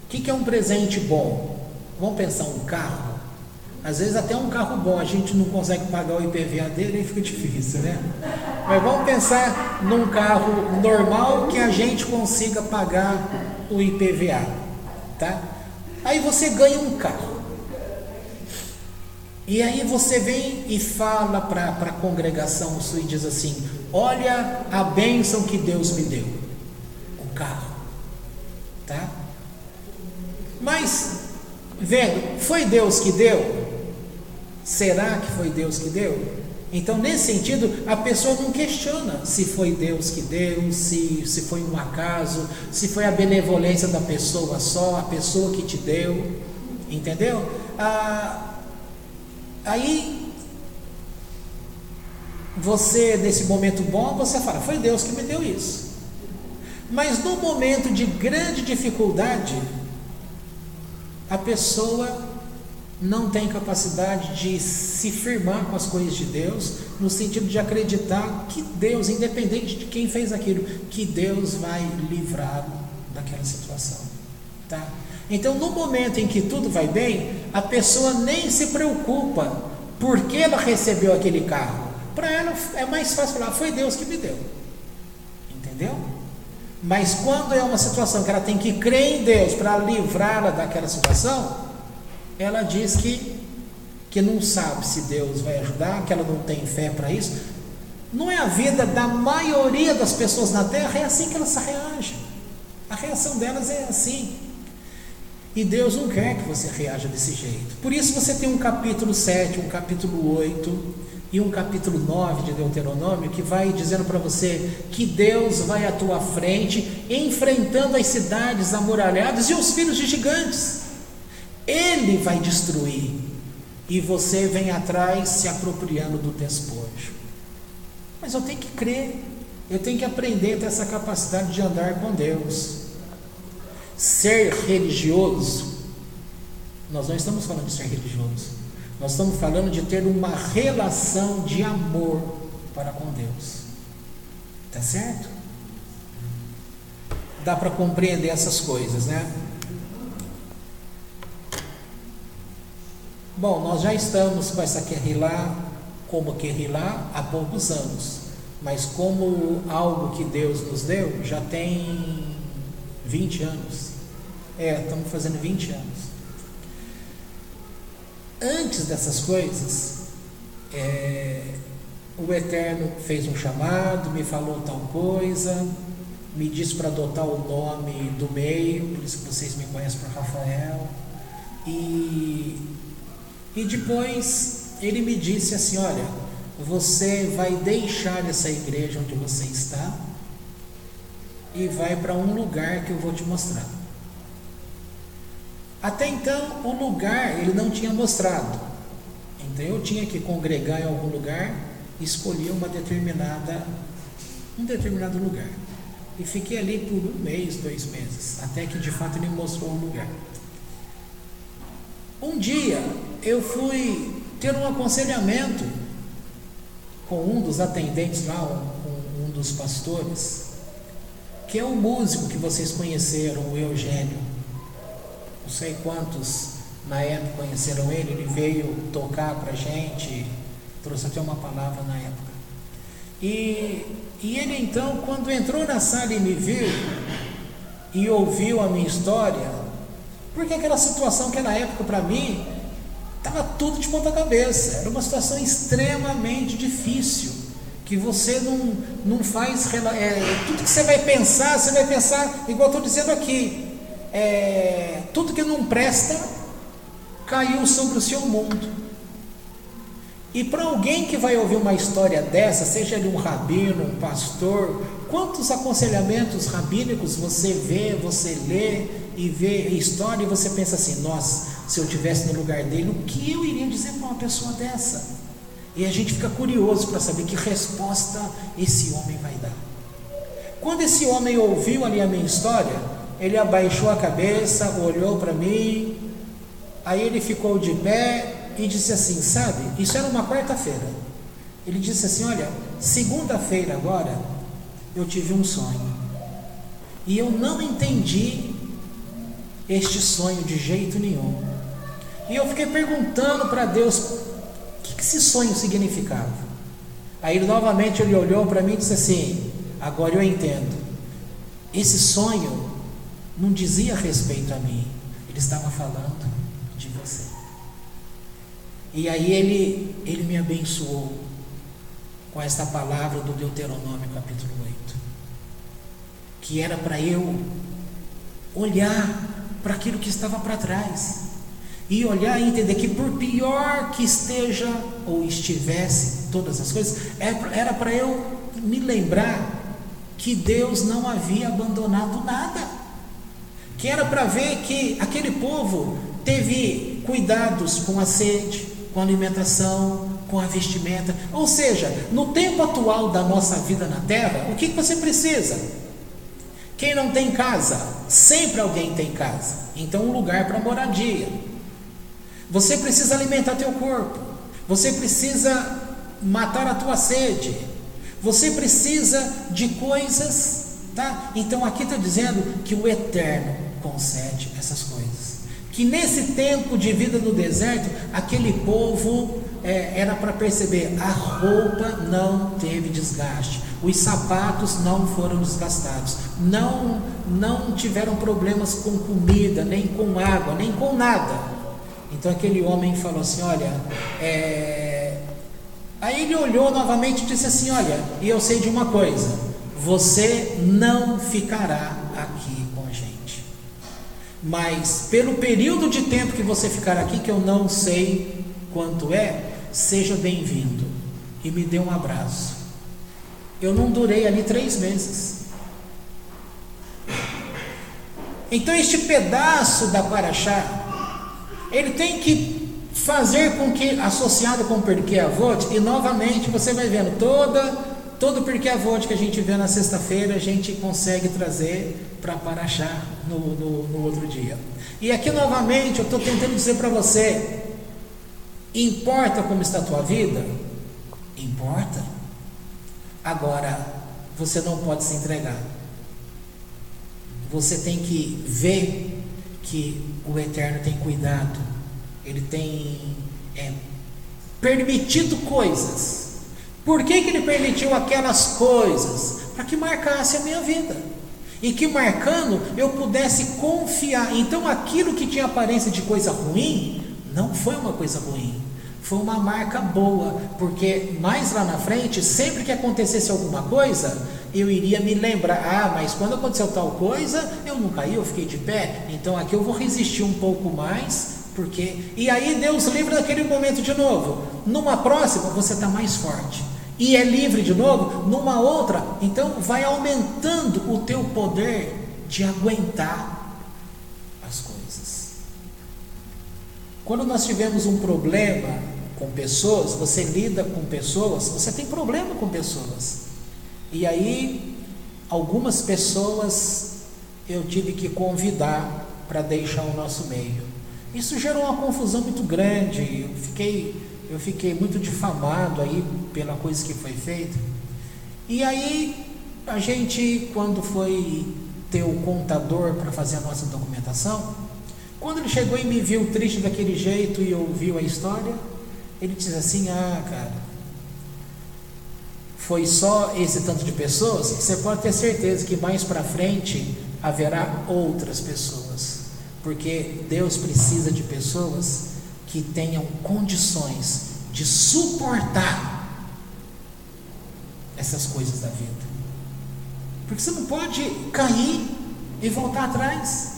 S1: O que é um presente bom? Vamos pensar um carro. Às vezes até um carro bom, a gente não consegue pagar o IPVA dele, aí fica difícil, né? Mas vamos pensar num carro normal que a gente consiga pagar o IPVA, tá? Aí você ganha um carro. E aí você vem e fala para a congregação sua e diz assim, olha a bênção que Deus me deu, o carro, tá? Mas, vendo, foi Deus que deu? Será que foi Deus que deu? Então, nesse sentido, a pessoa não questiona se foi Deus que deu, se foi um acaso, se foi a benevolência da pessoa só, a pessoa que te deu, entendeu? Aí, você, nesse momento bom, você fala, foi Deus que me deu isso. Mas no momento de grande dificuldade, a pessoa não tem capacidade de se firmar com as coisas de Deus, no sentido de acreditar que Deus, independente de quem fez aquilo, que Deus vai livrá-lo daquela situação, tá? Então, no momento em que tudo vai bem, a pessoa nem se preocupa porque ela recebeu aquele carro. Para ela é mais fácil falar, foi Deus que me deu, entendeu? Mas quando é uma situação que ela tem que crer em Deus para livrá-la daquela situação, ela diz que não sabe se Deus vai ajudar, que ela não tem fé para isso. Não é a vida da maioria das pessoas na Terra, é assim que elas reagem. A reação delas é assim. E Deus não quer que você reaja desse jeito. Por isso você tem um capítulo 7, um capítulo 8 e um capítulo 9 de Deuteronômio que vai dizendo para você que Deus vai à tua frente, enfrentando as cidades amuralhadas e os filhos de gigantes. Ele vai destruir e você vem atrás se apropriando do despojo. Mas eu tenho que crer, eu tenho que aprender a ter essa capacidade de andar com Deus. Ser religioso, nós não estamos falando de ser religioso, nós estamos falando de ter uma relação de amor para com Deus, tá certo? Dá para compreender essas coisas, né? Bom, nós já estamos com essa Querrilá, como Querrilá, há poucos anos, mas como algo que Deus nos deu, já tem 20 anos. Estamos fazendo 20 anos. Antes dessas coisas, o Eterno fez um chamado, me falou tal coisa, me disse para adotar o nome do meio, por isso que vocês me conhecem por Rafael, e depois ele me disse assim, olha, você vai deixar essa igreja onde você está e vai para um lugar que eu vou te mostrar. Até então, o lugar ele não tinha mostrado. Então eu tinha que congregar em algum lugar e escolher um determinado lugar. E fiquei ali por 1 mês, 2 meses, até que de fato ele me mostrou o lugar. Um dia eu fui ter um aconselhamento com um dos atendentes lá, um dos pastores, que é o músico que vocês conheceram, o Eugênio. Não sei quantos na época conheceram ele. Ele veio tocar pra gente, trouxe até uma palavra na época. E ele então, quando entrou na sala e me viu e ouviu a minha história, porque aquela situação que na época para mim estava tudo de ponta cabeça, era uma situação extremamente difícil, que você não faz, tudo que você vai pensar igual eu estou dizendo aqui, tudo que não presta caiu sobre o seu mundo. E para alguém que vai ouvir uma história dessa, seja ele um rabino, um pastor, quantos aconselhamentos rabínicos você vê, você lê e vê a história e você pensa assim: nossa, se eu estivesse no lugar dele, o que eu iria dizer para uma pessoa dessa? E a gente fica curioso para saber que resposta esse homem vai dar. Quando esse homem ouviu ali a minha história, ele abaixou a cabeça, olhou para mim, aí ele ficou de pé e disse assim, sabe, isso era uma quarta-feira, ele disse assim: olha, segunda-feira agora eu tive um sonho e eu não entendi este sonho de jeito nenhum, e eu fiquei perguntando para Deus o que esse sonho significava. Aí novamente ele olhou para mim e disse assim: agora eu entendo, esse sonho não dizia respeito a mim, ele estava falando de você. E aí ele me abençoou com esta palavra do Deuteronômio capítulo 8, que era para eu olhar para aquilo que estava para trás, e olhar e entender que por pior que esteja ou estivesse todas as coisas, era para eu me lembrar que Deus não havia abandonado nada, que era para ver que aquele povo teve cuidados com a sede, com a alimentação, com a vestimenta. Ou seja, no tempo atual da nossa vida na terra, o que você precisa? Quem não tem casa, sempre alguém tem casa, então um lugar para moradia. Você precisa alimentar teu corpo, você precisa matar a tua sede, você precisa de coisas, tá? Então aqui está dizendo que o Eterno concede essas coisas, que nesse tempo de vida no deserto, aquele povo era para perceber, a roupa não teve desgaste, os sapatos não foram desgastados, não tiveram problemas com comida, nem com água, nem com nada. Então aquele homem falou assim: olha, aí ele olhou novamente e disse assim: olha, e eu sei de uma coisa, você não ficará aqui com a gente, mas pelo período de tempo que você ficar aqui, que eu não sei quanto seja bem-vindo. E me deu um abraço. Eu não durei ali 3 meses. Então este pedaço da Paraxá, ele tem que fazer com que, associado com o Pirkei Avot, e novamente você vai vendo todo o Pirkei Avot que a gente vê na sexta-feira, a gente consegue trazer para Paraxá no outro dia. E aqui novamente eu estou tentando dizer para você: importa como está a tua vida? Importa. Agora, você não pode se entregar. Você tem que ver que o Eterno tem cuidado, Ele tem permitido coisas. Por que Ele permitiu aquelas coisas? Para que marcasse a minha vida, e que marcando eu pudesse confiar. Então aquilo que tinha aparência de coisa ruim, não foi uma coisa ruim, foi uma marca boa, porque mais lá na frente, sempre que acontecesse alguma coisa, eu iria me lembrar: mas quando aconteceu tal coisa, eu não caí, eu fiquei de pé, então aqui eu vou resistir um pouco mais, porque... E aí Deus livra daquele momento de novo, numa próxima você está mais forte, e é livre de novo, numa outra, então vai aumentando o teu poder de aguentar as coisas. Quando nós tivemos um problema com pessoas, você lida com pessoas, você tem problema com pessoas, e aí algumas pessoas eu tive que convidar para deixar o nosso meio. Isso gerou uma confusão muito grande, eu fiquei muito difamado aí pela coisa que foi feita. E aí a gente, quando foi ter o contador para fazer a nossa documentação, quando ele chegou e me viu triste daquele jeito e ouviu a história, ele disse assim: cara, foi só esse tanto de pessoas? Você pode ter certeza que mais para frente haverá outras pessoas, porque Deus precisa de pessoas que tenham condições de suportar essas coisas da vida, porque você não pode cair e voltar atrás,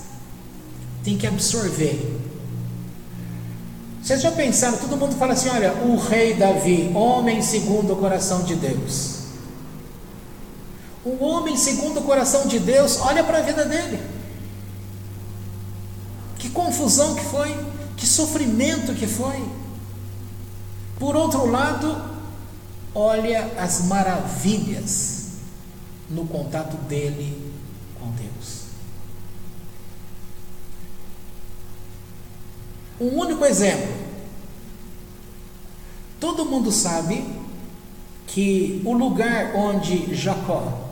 S1: tem que absorver. Vocês já pensaram, todo mundo fala assim, olha, o rei Davi, homem segundo o coração de Deus. O homem segundo o coração de Deus, olha para a vida dele. Que confusão que foi, que sofrimento que foi. Por outro lado, olha as maravilhas no contato dele com Deus. Um único exemplo. Todo mundo sabe que o lugar onde Jacó,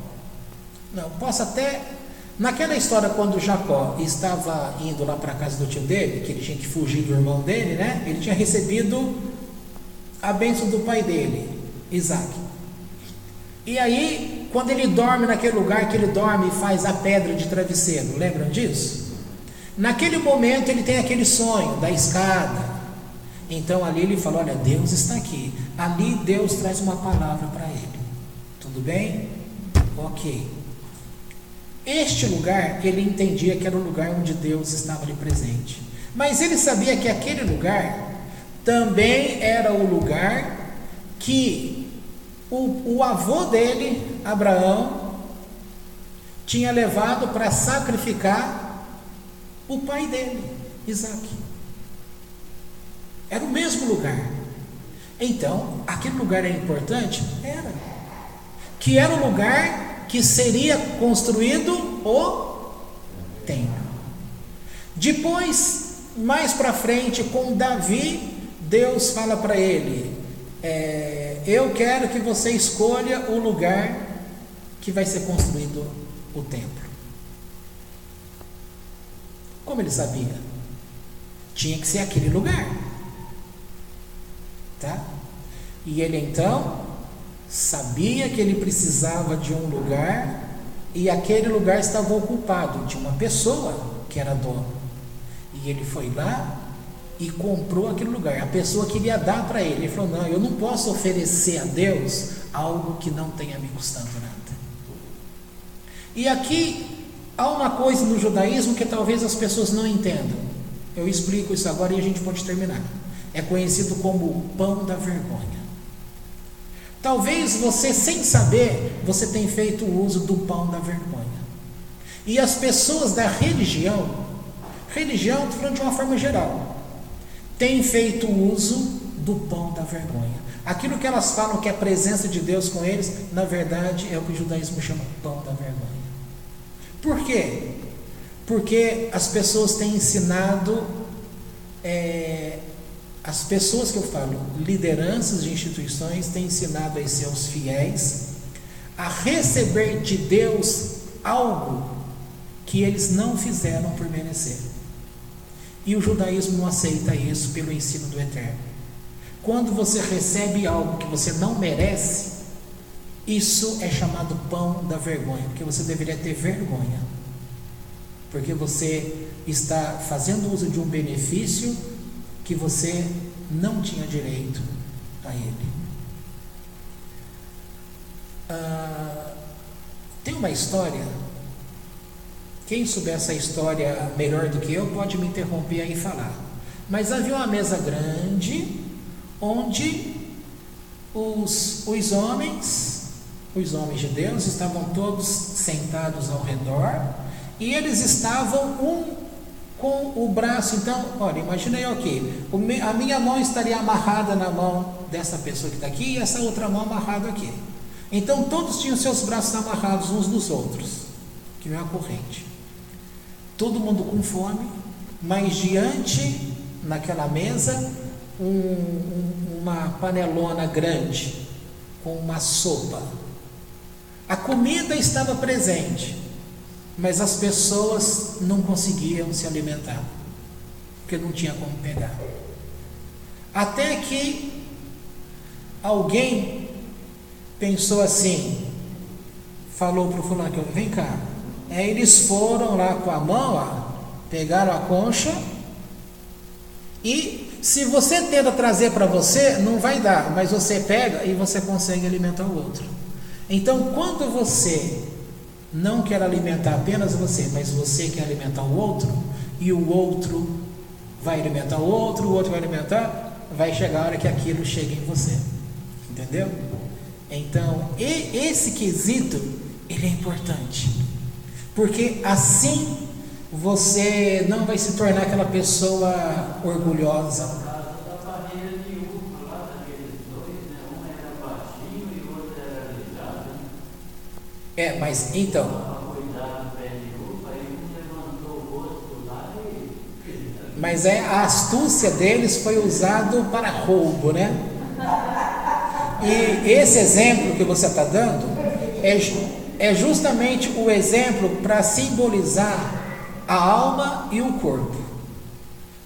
S1: naquela história quando Jacó estava indo lá para a casa do tio dele, que ele tinha que fugir do irmão dele, né? Ele tinha recebido a bênção do pai dele, Isaac. E aí, quando ele dorme naquele lugar que ele dorme e faz a pedra de travesseiro, lembram disso? Naquele momento ele tem aquele sonho da escada. Então ali ele fala, olha, Deus está aqui. Ali Deus traz uma palavra para ele. Tudo bem? Ok. Este lugar, ele entendia que era o lugar onde Deus estava ali presente. Mas ele sabia que aquele lugar também era o lugar que o avô dele, Abraão, tinha levado para sacrificar o pai dele, Isaac. Era o mesmo lugar. Então, aquele lugar é importante? Era. Que era o lugar que seria construído o templo. Depois, mais para frente, com Davi, Deus fala para ele, eu quero que você escolha o lugar que vai ser construído o templo. Como ele sabia? Tinha que ser aquele lugar, tá? E ele então sabia que ele precisava de um lugar, e aquele lugar estava ocupado de uma pessoa que era dono, e ele foi lá e comprou aquele lugar. A pessoa queria dar para ele, ele falou, não, eu não posso oferecer a Deus algo que não tenha me custado nada. E aqui há uma coisa no judaísmo que talvez as pessoas não entendam. Eu explico isso agora e a gente pode terminar. É conhecido como o pão da vergonha. Talvez você, sem saber, você tenha feito o uso do pão da vergonha. E as pessoas da religião, estou falando de uma forma geral, têm feito o uso do pão da vergonha. Aquilo que elas falam que é a presença de Deus com eles, na verdade é o que o judaísmo chama pão da vergonha. Por quê? Porque as pessoas têm ensinado, as pessoas que eu falo, lideranças de instituições, têm ensinado a seus fiéis a receber de Deus algo que eles não fizeram por merecer. E o judaísmo não aceita isso pelo ensino do Eterno. Quando você recebe algo que você não merece, isso é chamado pão da vergonha, porque você deveria ter vergonha, porque você está fazendo uso de um benefício que você não tinha direito a ele. Tem uma história, quem souber essa história melhor do que eu pode me interromper aí e falar, mas havia uma mesa grande onde os homens de Deus estavam todos sentados ao redor, e eles estavam com o braço, então, olha, imagina eu aqui, a minha mão estaria amarrada na mão dessa pessoa que está aqui, e essa outra mão amarrada aqui. Então todos tinham seus braços amarrados uns nos outros, que não é a corrente. Todo mundo com fome, mas diante, naquela mesa, uma panelona grande, com uma sopa. A comida estava presente, mas as pessoas não conseguiam se alimentar, porque não tinha como pegar. Até que alguém pensou assim, falou para o fulano, vem cá. Aí eles foram lá com a mão, pegaram a concha, e se você tenta trazer para você, não vai dar, mas você pega e você consegue alimentar o outro. Então, quando você não quer alimentar apenas você, mas você quer alimentar o outro, e o outro vai alimentar o outro vai alimentar, vai chegar a hora que aquilo chega em você. Entendeu? Então, esse quesito, ele é importante. Porque assim você não vai se tornar aquela pessoa orgulhosa. Mas então. Mas a astúcia deles foi usado para roubo, né? E esse exemplo que você está dando é justamente o exemplo para simbolizar a alma e o corpo.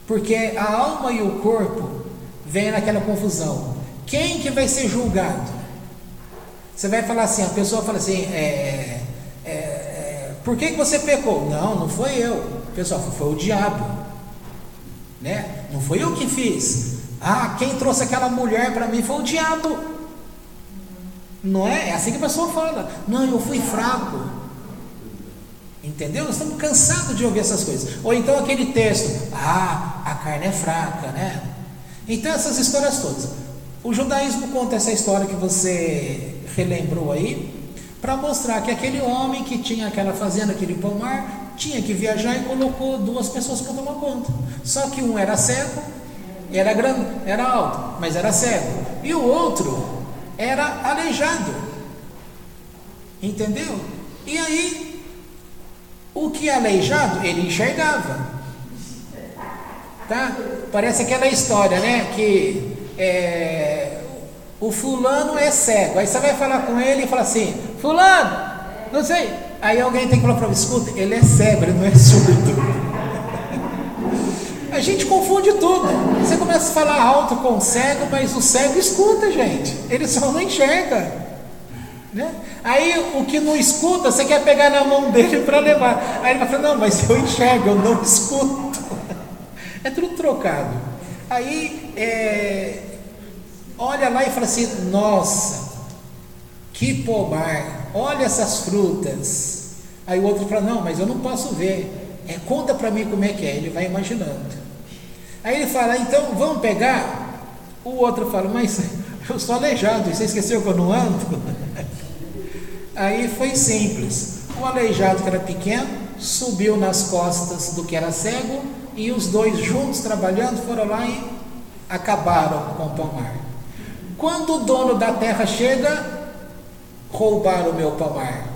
S1: Porque a alma e o corpo vem naquela confusão. Quem que vai ser julgado? Você vai falar assim, a pessoa fala assim, por que você pecou? Não foi eu. Pessoal, foi o diabo, né? Não foi eu que fiz. Quem trouxe aquela mulher para mim foi o diabo. Não é? É assim que a pessoa fala. Não, eu fui fraco. Entendeu? Nós estamos cansados de ouvir essas coisas. Ou então aquele texto, a carne é fraca, né? Então essas histórias todas. O judaísmo conta essa história que você relembrou aí, para mostrar que aquele homem que tinha aquela fazenda, aquele pomar, tinha que viajar e colocou 2 pessoas para tomar conta. Só que um era cego, era grande, era alto, mas era cego, e o outro era aleijado. Entendeu? E aí, o que é aleijado, ele enxergava. Tá? Parece aquela história, né? Que o fulano é cego. Aí você vai falar com ele e fala assim, fulano, não sei. Aí alguém tem que falar para ele, escuta, ele é cego, ele não é surdo. A gente confunde tudo. Você começa a falar alto com o cego, mas o cego escuta, gente. Ele só não enxerga, né? Aí o que não escuta, você quer pegar na mão dele para levar. Aí ele vai falar, não, mas eu enxergo, eu não escuto. É tudo trocado. Aí olha lá e fala assim, nossa, que pomar, olha essas frutas. Aí o outro fala, não, mas eu não posso ver. Conta para mim como é que é. Ele vai imaginando. Aí ele fala, então vamos pegar. O outro fala, mas eu sou aleijado, você esqueceu que eu não ando? Aí foi simples. O aleijado, que era pequeno, subiu nas costas do que era cego, e os dois juntos trabalhando foram lá e acabaram com o pomar. Quando o dono da terra chega, roubaram o meu pomar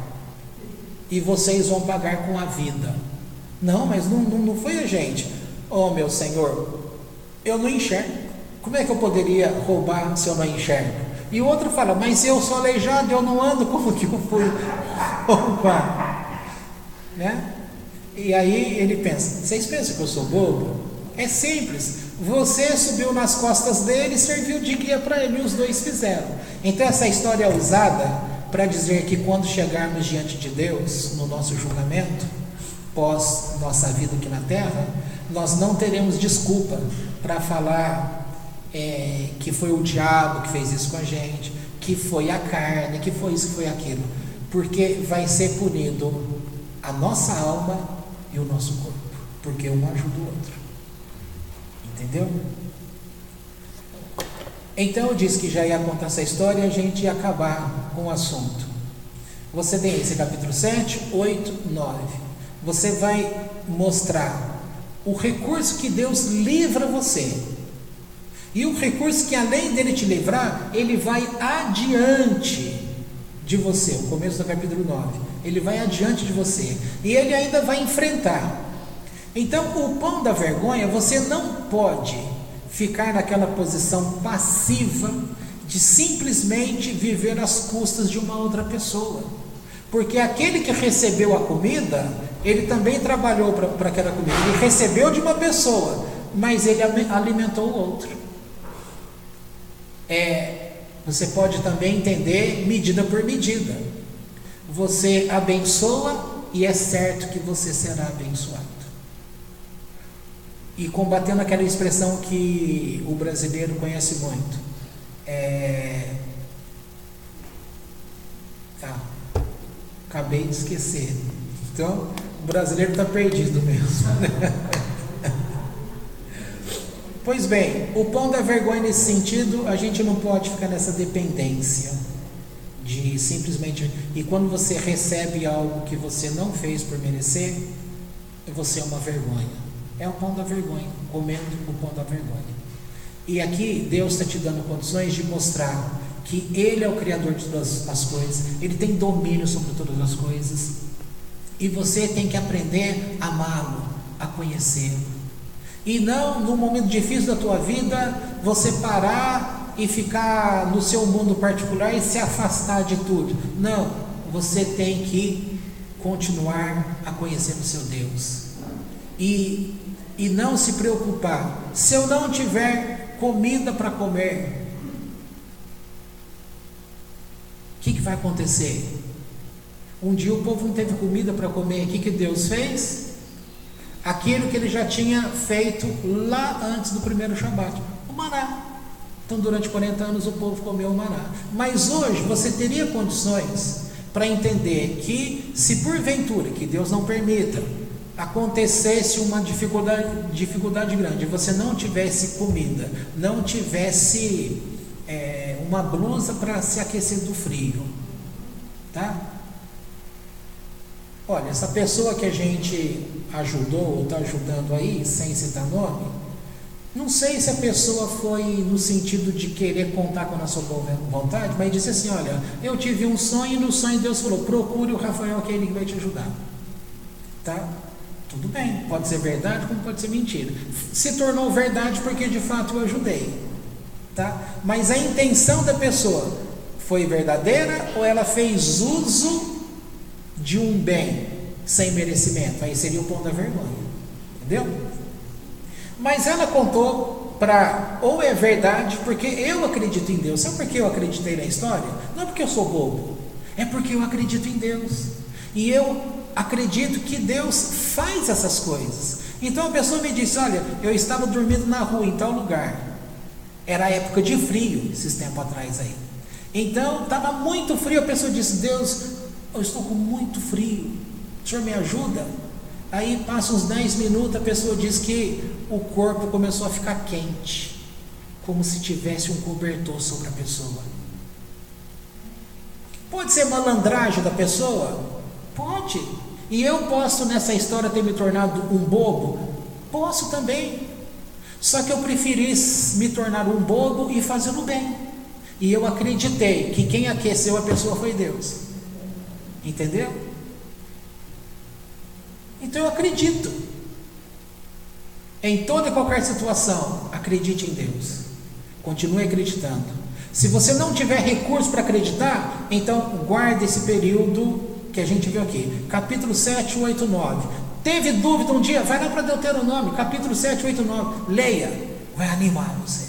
S1: e vocês vão pagar com a vida. Não, mas não foi a gente. Oh, meu senhor, eu não enxergo. Como é que eu poderia roubar se eu não enxergo? E o outro fala, mas eu sou aleijado, eu não ando, como que eu fui roubar? Né? E aí ele pensa, vocês pensam que eu sou bobo? É simples, você subiu nas costas dele e serviu de guia para ele, e os dois fizeram. Então essa história é usada para dizer que quando chegarmos diante de Deus, no nosso julgamento, pós nossa vida aqui na terra, nós não teremos desculpa para falar que foi o diabo que fez isso com a gente, que foi a carne, que foi isso, que foi aquilo, porque vai ser punido a nossa alma e o nosso corpo, porque um ajuda o outro. Entendeu? Então eu disse que já ia contar essa história e a gente ia acabar com o assunto. Você tem esse capítulo 7, 8, 9. Você vai mostrar o recurso que Deus livra você. E o recurso que, além dele te livrar, ele vai adiante de você. O começo do capítulo 9. Ele vai adiante de você. E ele ainda vai enfrentar. Então, o pão da vergonha, você não pode ficar naquela posição passiva de simplesmente viver às custas de uma outra pessoa. Porque aquele que recebeu a comida, ele também trabalhou para aquela comida. Ele recebeu de uma pessoa, mas ele alimentou o outro. Você pode também entender medida por medida. Você abençoa e é certo que você será abençoado. E combatendo aquela expressão que o brasileiro conhece muito. Acabei de esquecer. Então, o brasileiro está perdido mesmo. Pois bem, o pão da vergonha nesse sentido, a gente não pode ficar nessa dependência de simplesmente... E quando você recebe algo que você não fez por merecer, você é uma vergonha. É o pão da vergonha, comendo o pão da vergonha. E aqui Deus está te dando condições de mostrar que Ele é o Criador de todas as coisas, Ele tem domínio sobre todas as coisas, e você tem que aprender a amá-lo, a conhecê-lo. E não, num momento difícil da tua vida, você parar e ficar no seu mundo particular e se afastar de tudo. Não, você tem que continuar a conhecer o seu Deus. E não se preocupar. Se eu não tiver comida para comer, o que vai acontecer? Um dia o povo não teve comida para comer. O que Deus fez? Aquilo que Ele já tinha feito lá antes do primeiro Shabat, o maná. Então durante 40 anos o povo comeu o maná. Mas hoje você teria condições para entender que, se porventura, que Deus não permita, acontecesse uma dificuldade grande, você não tivesse comida, não tivesse uma blusa para se aquecer do frio, tá? Olha, essa pessoa que a gente ajudou ou está ajudando aí, sem citar nome, não sei se a pessoa foi no sentido de querer contar com a nossa boa vontade, mas disse assim: olha, eu tive um sonho, e no sonho Deus falou, procure o Rafael, que ele vai te ajudar, tá? Tudo bem, pode ser verdade como pode ser mentira. Se tornou verdade porque de fato eu ajudei, tá? Mas a intenção da pessoa foi verdadeira ou ela fez uso de um bem sem merecimento? Aí seria o pão da vergonha, entendeu? Mas ela contou ou é verdade porque eu acredito em Deus. Sabe por que eu acreditei na história? Não é porque eu sou bobo, é porque eu acredito em Deus, e eu acredito que Deus faz essas coisas. Então a pessoa me disse: olha, eu estava dormindo na rua em tal lugar, era época de frio, esses tempos atrás aí, então estava muito frio. A pessoa disse: Deus, eu estou com muito frio, o senhor me ajuda? Aí passa uns 10 minutos, a pessoa diz que o corpo começou a ficar quente, como se tivesse um cobertor sobre a pessoa. Pode ser malandragem da pessoa? Pode. E eu posso nessa história ter me tornado um bobo? Posso também. Só que eu preferi me tornar um bobo e fazê-lo bem. E eu acreditei que quem aqueceu a pessoa foi Deus. Entendeu? Então eu acredito. Em toda e qualquer situação, acredite em Deus. Continue acreditando. Se você não tiver recurso para acreditar, então guarde esse período que a gente viu aqui, capítulo 7, 8, 9. Teve dúvida um dia? Vai lá para Deuteronômio, capítulo 7, 8, 9. Leia, vai animar você.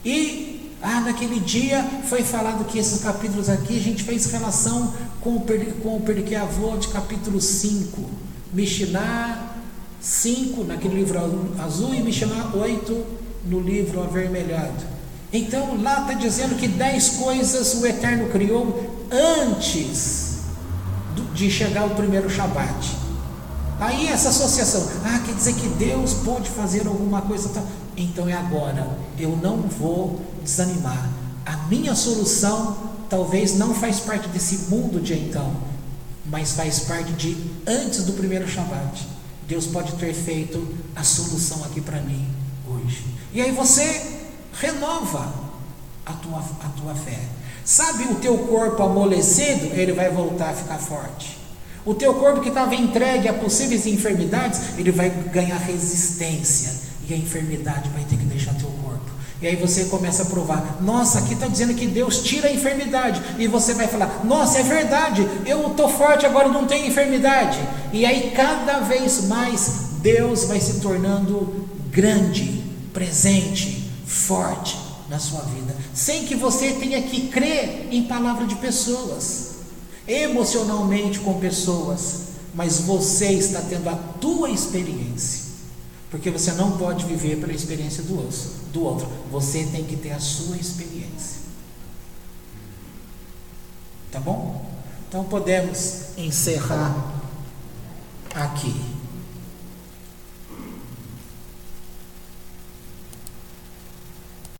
S1: E naquele dia foi falado que esses capítulos aqui a gente fez relação com o Pirkei Avot, capítulo 5, Mishnah 5 naquele livro azul e Mishnah 8 no livro avermelhado. Então lá está dizendo que 10 coisas o Eterno criou antes de chegar o primeiro Shabat. Aí essa associação, quer dizer que Deus pode fazer alguma coisa, então é agora. Eu não vou desanimar. A minha solução talvez não faz parte desse mundo de então, mas faz parte de antes do primeiro Shabat. Deus pode ter feito a solução aqui para mim hoje. E aí você renova a tua fé. Sabe o teu corpo amolecido? Ele vai voltar a ficar forte. O teu corpo que estava entregue a possíveis enfermidades, ele vai ganhar resistência, e a enfermidade vai ter que deixar teu corpo. E aí você começa a provar: nossa, aqui está dizendo que Deus tira a enfermidade. E você vai falar: nossa, é verdade, eu estou forte, agora não tenho enfermidade. E aí cada vez mais Deus vai se tornando grande, presente, forte na sua vida, sem que você tenha que crer em palavra de pessoas, emocionalmente com pessoas, mas você está tendo a tua experiência, porque você não pode viver pela experiência do outro, você tem que ter a sua experiência, tá bom? Então podemos encerrar aqui.